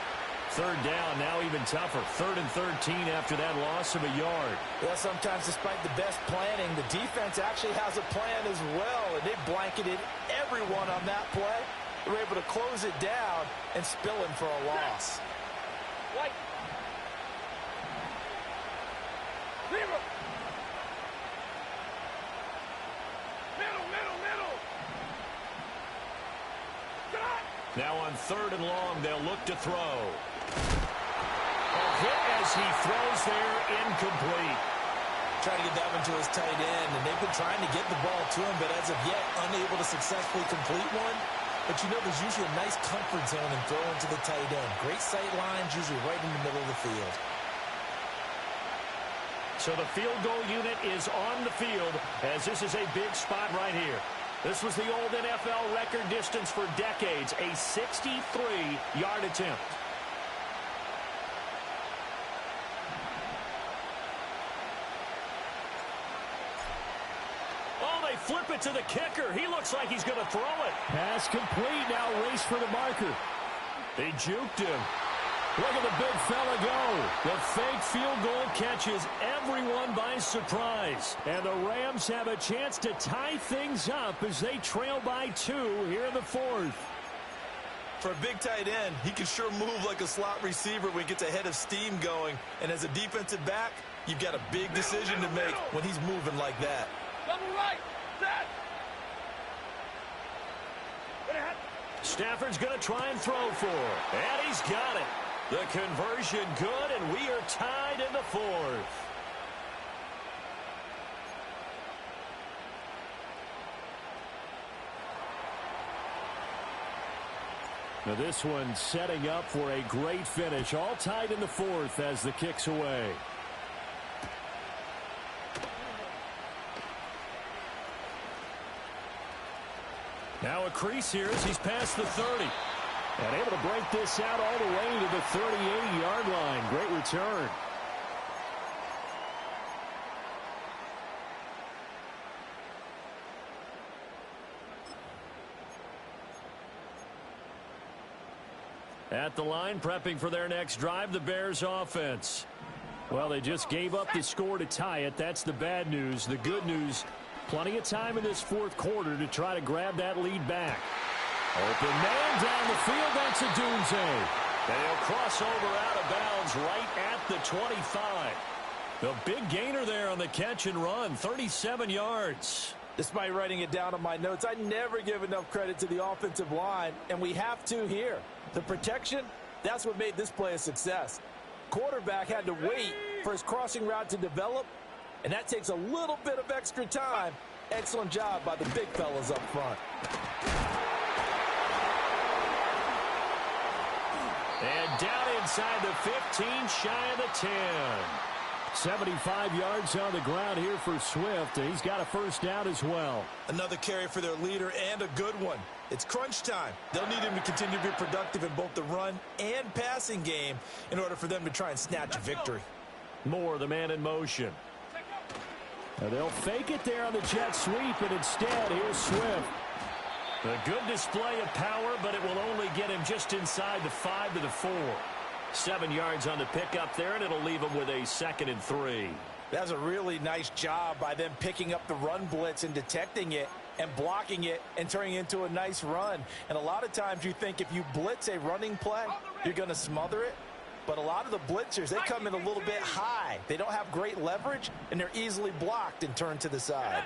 3rd down, now even tougher. 3rd and 13 after that loss of a yard. Well, sometimes despite the best planning, the defense actually has a plan as well, and they blanketed everyone on that play. They were able to close it down and spill him for a loss. White. Zero. Middle. Stop. Now on 3rd and long, they'll look to throw. A hit as he throws there, incomplete. Trying to get that one to his tight end, and they've been trying to get the ball to him, but as of yet, unable to successfully complete one. But you know there's usually a nice comfort zone in throwing to the tight end. Great sight lines, usually right in the middle of the field. So the field goal unit is on the field as this is a big spot right here. This was the old NFL record distance for decades, a 63-yard attempt. Oh, they flip it to the kicker. He looks like he's going to throw it. Pass complete. Now race for the marker. They juked him. Look at the big fella go. The fake field goal catches everyone by surprise. And the Rams have a chance to tie things up as they trail by 2 here in the 4th. For a big tight end, he can sure move like a slot receiver when he gets a head of steam going. And as a defensive back, you've got a big decision to make when he's moving like that. Double right. Set. Stafford's going to try and throw for it. And he's got it. The conversion good, and we are tied in the 4th. Now this one setting up for a great finish. All tied in the 4th as the kick's away. Now a crease here as he's past the 30. And able to break this out all the way to the 38-yard line. Great return. At the line, prepping for their next drive, the Bears offense. Well, they just gave up the score to tie it. That's the bad news. The good news, plenty of time in this 4th quarter to try to grab that lead back. Open man down the field. That's a doomsday. They'll cross over out of bounds right at the 25. The big gainer there on the catch and run, 37 yards. Despite writing it down on my notes, I never give enough credit to the offensive line, and we have to here. The protection, that's what made this play a success. Quarterback had to wait for his crossing route to develop, and that takes a little bit of extra time. Excellent job by the big fellas up front. And down inside the 15, shy of the 10. 75 yards on the ground here for Swift. He's got a first down as well. Another carry for their leader and a good one. It's crunch time. They'll need him to continue to be productive in both the run and passing game in order for them to try and snatch a victory. Moore, the man in motion. Now they'll fake it there on the jet sweep, and instead, here's Swift. A good display of power, but it will only get him just inside the 5 to the 4. 7 yards on the pickup there, and it'll leave him with a 2nd and 3. That's a really nice job by them picking up the run blitz and detecting it and blocking it and turning it into a nice run. And a lot of times you think if you blitz a running play, you're going to smother it. But a lot of the blitzers, they come in a little bit high. They don't have great leverage, and they're easily blocked and turned to the side.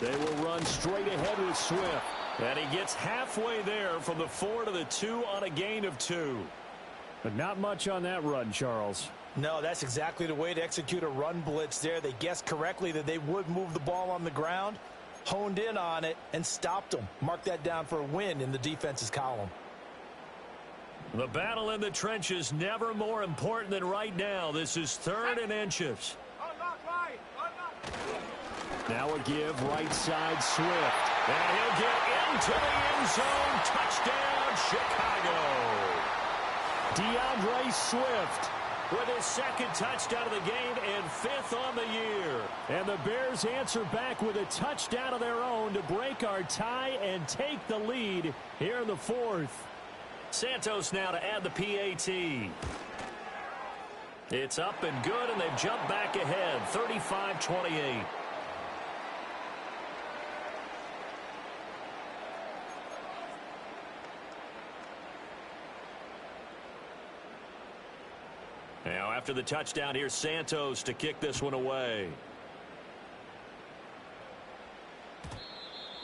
They will run straight ahead with Swift. And he gets halfway there from the 4 to the 2 on a gain of 2. But not much on that run, Charles. No, that's exactly the way to execute a run blitz there. They guessed correctly that they would move the ball on the ground, honed in on it, and stopped them. Mark that down for a win in the defense's column. The battle in the trenches never more important than right now. This is 3rd and inches. Unlock line. Unlock. Now a give right side Swift. And he'll get into the end zone. Touchdown, Chicago. DeAndre Swift With his 2nd touchdown of the game and 5th on the year. And the Bears answer back with a touchdown of their own to break our tie and take the lead here in the 4th. Santos now to add the PAT. It's up and good, and they've jumped back ahead, 35-28. Now, after the touchdown, here's Santos to kick this one away.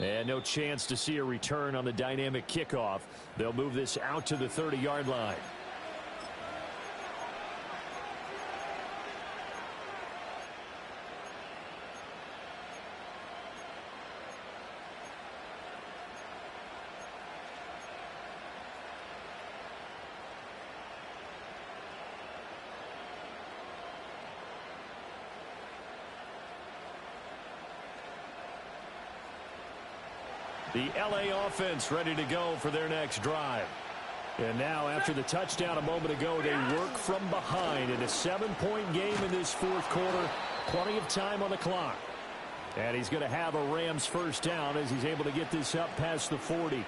And no chance to see a return on the dynamic kickoff. They'll move this out to the 30-yard line. The LA offense ready to go for their next drive. And now, after the touchdown a moment ago, they work from behind in a 7-point game in this 4th quarter. Plenty of time on the clock. And he's going to have a Rams first down as he's able to get this up past the 40.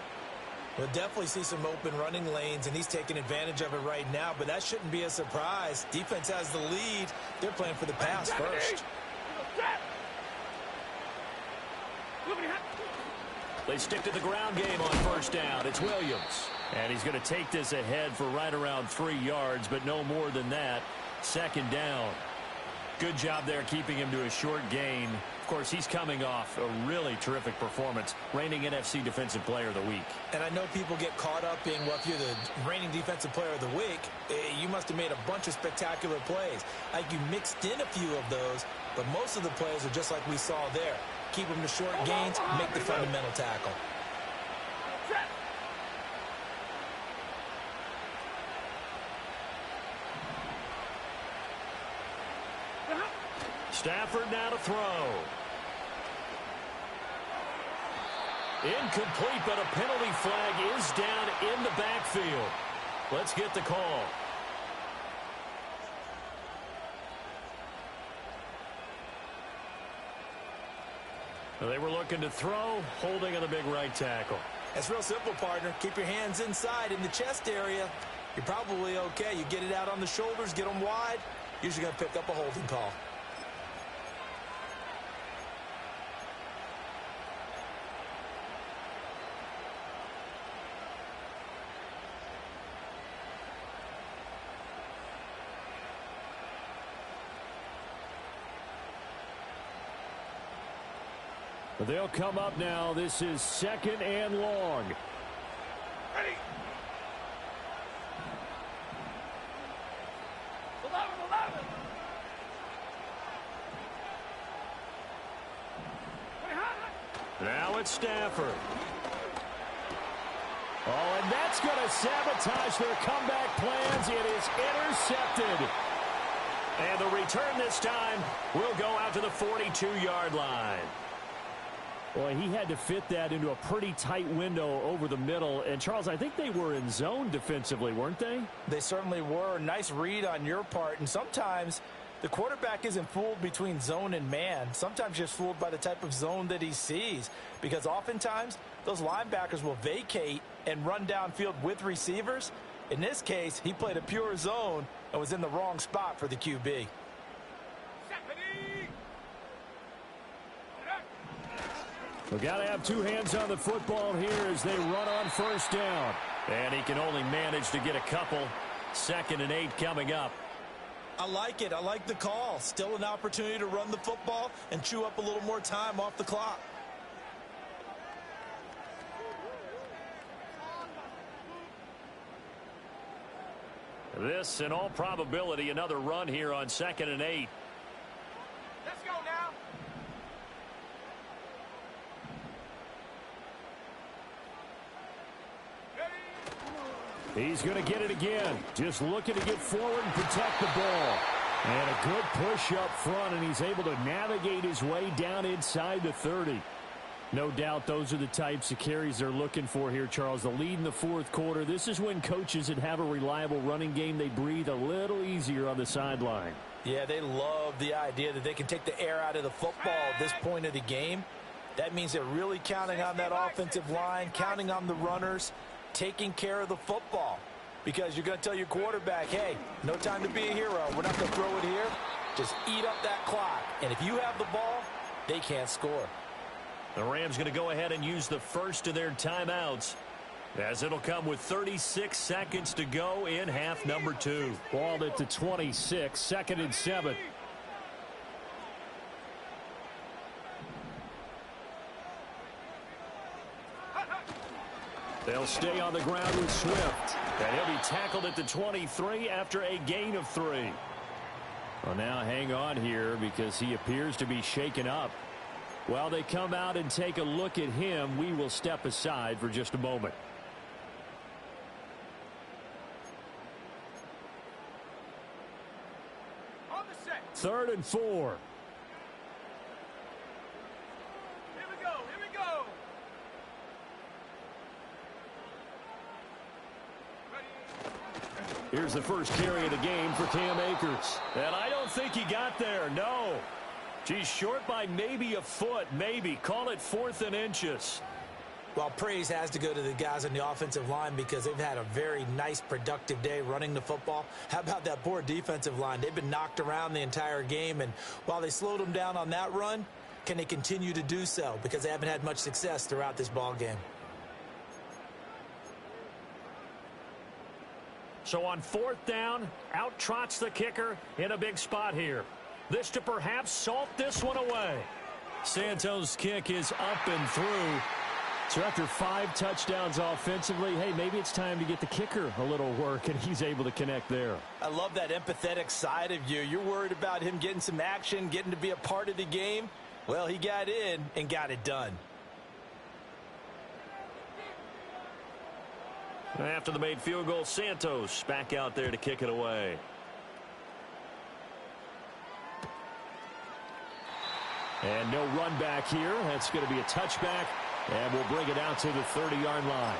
We'll definitely see some open running lanes, and he's taking advantage of it right now, but that shouldn't be a surprise. Defense has the lead. They're playing for the pass first. They stick to the ground game on first down. It's Williams. And he's going to take this ahead for right around 3 yards, but no more than that. 2nd down. Good job there keeping him to a short gain. Of course, he's coming off a really terrific performance, reigning NFC Defensive Player of the Week. And I know people get caught up in, well, if you're the reigning Defensive Player of the Week, you must have made a bunch of spectacular plays. Like you mixed in a few of those, but most of the plays are just like we saw there. Keep them to short gains, make the fundamental tackle. Stafford now to throw. Incomplete, but a penalty flag is down in the backfield. Let's get the call. They were looking to throw, holding on the big right tackle. It's real simple, partner. Keep your hands inside in the chest area. You're probably okay. You get it out on the shoulders, get them wide. Usually going to pick up a holding call. They'll come up now. This is 2nd and long. Ready. 11. Now it's Stafford. Oh, and that's going to sabotage their comeback plans. It is intercepted. And the return this time will go out to the 42-yard line. Boy, he had to fit that into a pretty tight window over the middle. And, Charles, I think they were in zone defensively, weren't they? They certainly were. Nice read on your part. And sometimes the quarterback isn't fooled between zone and man. Sometimes just fooled by the type of zone that he sees. Because oftentimes those linebackers will vacate and run downfield with receivers. In this case, he played a pure zone and was in the wrong spot for the QB. We've got to have two hands on the football here as they run on first down. And he can only manage to get a couple. 2nd and 8 coming up. I like it. I like the call. Still an opportunity to run the football and chew up a little more time off the clock. This, in all probability, another run here on 2nd and 8. Let's go now. He's going to get it again. Just looking to get forward and protect the ball. And a good push up front, and he's able to navigate his way down inside the 30. No doubt those are the types of carries they're looking for here, Charles. The lead in the fourth quarter. This is when coaches that have a reliable running game, they breathe a little easier on the sideline. Yeah, they love the idea that they can take the air out of the football at this point of the game. That means they're really counting on that offensive line, counting on the runners, taking care of the football. Because you're going to tell your quarterback, hey, no time to be a hero. We're not going to throw it here. Just eat up that clock. And if you have the ball, they can't score. The Rams going to go ahead and use the first of their timeouts, as it'll come with 36 seconds to go in half number 2. Balled at the 26, 2nd and 7. They'll stay on the ground with Swift. And he'll be tackled at the 23 after a gain of 3. Well, now hang on here because he appears to be shaken up. While they come out and take a look at him, we will step aside for just a moment. On the set. 3rd and 4. Here we go. Here we go. Ready. Here's the first carry of the game for Cam Akers. And I don't think he got there, no. He's short by maybe a foot, maybe. Call it 4th and inches. Well, praise has to go to the guys on the offensive line because they've had a very nice, productive day running the football. How about that poor defensive line? They've been knocked around the entire game, and while they slowed them down on that run, can they continue to do so? Because they haven't had much success throughout this ball game. So on 4th down, out trots the kicker in a big spot here. This to perhaps salt this one away. Santos' kick is up and through. So after 5 touchdowns offensively, hey, maybe it's time to get the kicker a little work, and he's able to connect there. I love that empathetic side of you. You're worried about him getting some action, getting to be a part of the game. Well, he got in and got it done. After the made field goal, Santos back out there to kick it away. And no run back here. That's going to be a touchback, and we'll bring it out to the 30-yard line.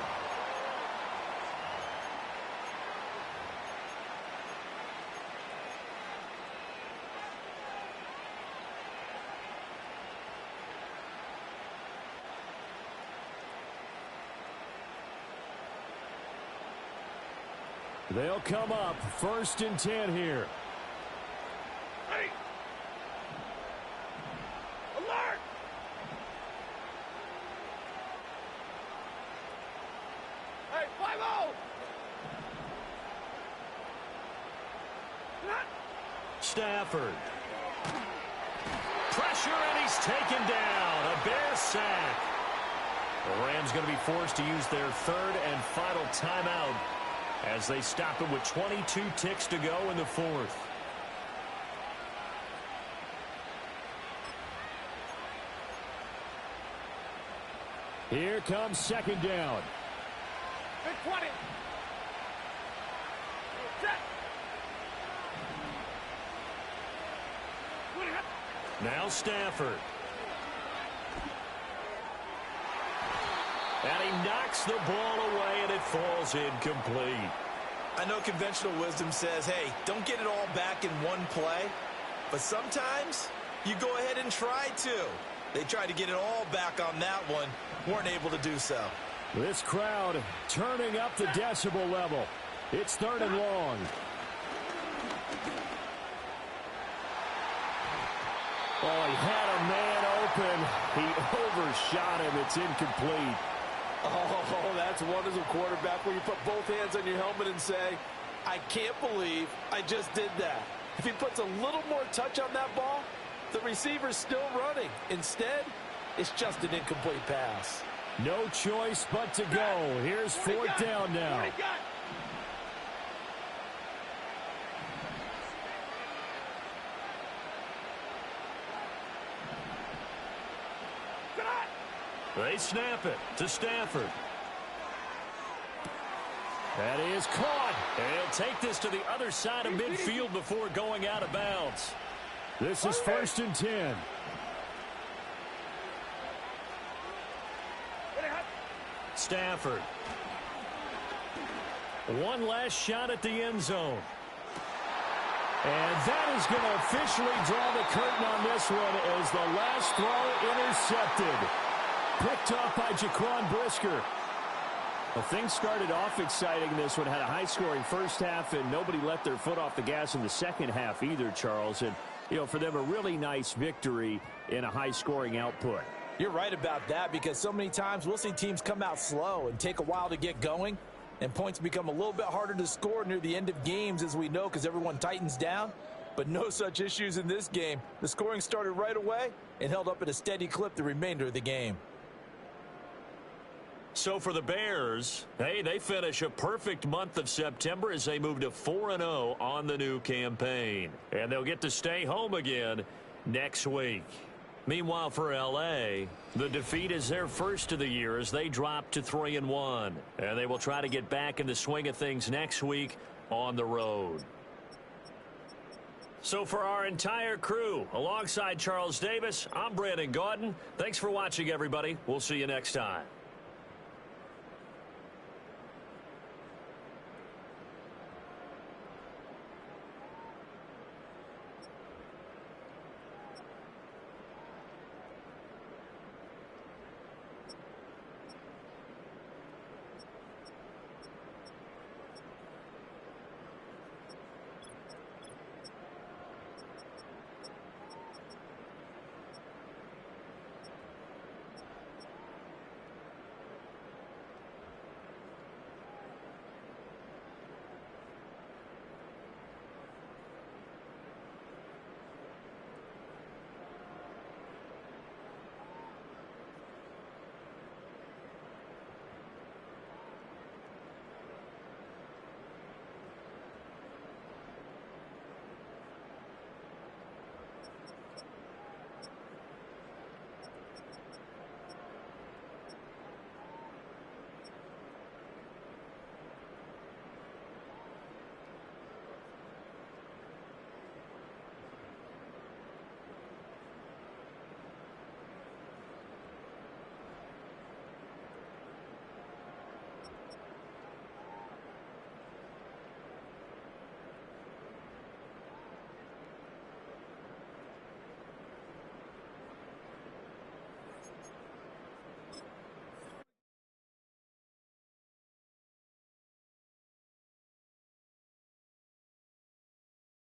They'll come up 1st and 10 here. Ready. Alert. Hey, 5-0. Stafford. Pressure, and he's taken down. A Bear sack. The Rams going to be forced to use their 3rd and final timeout as they stop it with 22 ticks to go in the 4th. Here comes 2nd down. Big 20. Set. Now Stafford. And he knocks the ball away, and it falls incomplete. I know conventional wisdom says, hey, don't get it all back in one play. But sometimes you go ahead and try to. They tried to get it all back on that one. Weren't able to do so. This crowd turning up the decibel level. It's 3rd and long. Oh, he had a man open. He overshot him. It's incomplete. Oh, that's wonderful quarterback where you put both hands on your helmet and say, I can't believe I just did that. If he puts a little more touch on that ball, the receiver's still running. Instead, it's just an incomplete pass. No choice but to go. Here's 4th down now. They snap it to Stafford. That is caught. And he'll take this to the other side of midfield before going out of bounds. This is 1st and 10. Stafford. One last shot at the end zone. And that is going to officially draw the curtain on this one as the last throw intercepted. Picked off by Jaquan Brisker. Well, things started off exciting. This one had a high-scoring first half, and nobody let their foot off the gas in the second half either, Charles. And, you know, for them, a really nice victory in a high-scoring output. You're right about that because so many times we'll see teams come out slow and take a while to get going, and points become a little bit harder to score near the end of games, as we know, because everyone tightens down. But no such issues in this game. The scoring started right away and held up at a steady clip the remainder of the game. So for the Bears, hey, they finish a perfect month of September as they move to 4-0 on the new campaign. And they'll get to stay home again next week. Meanwhile, for L.A., the defeat is their first of the year as they drop to 3-1. And they will try to get back in the swing of things next week on the road. So for our entire crew, alongside Charles Davis, I'm Brandon Gaudin. Thanks for watching, everybody. We'll see you next time.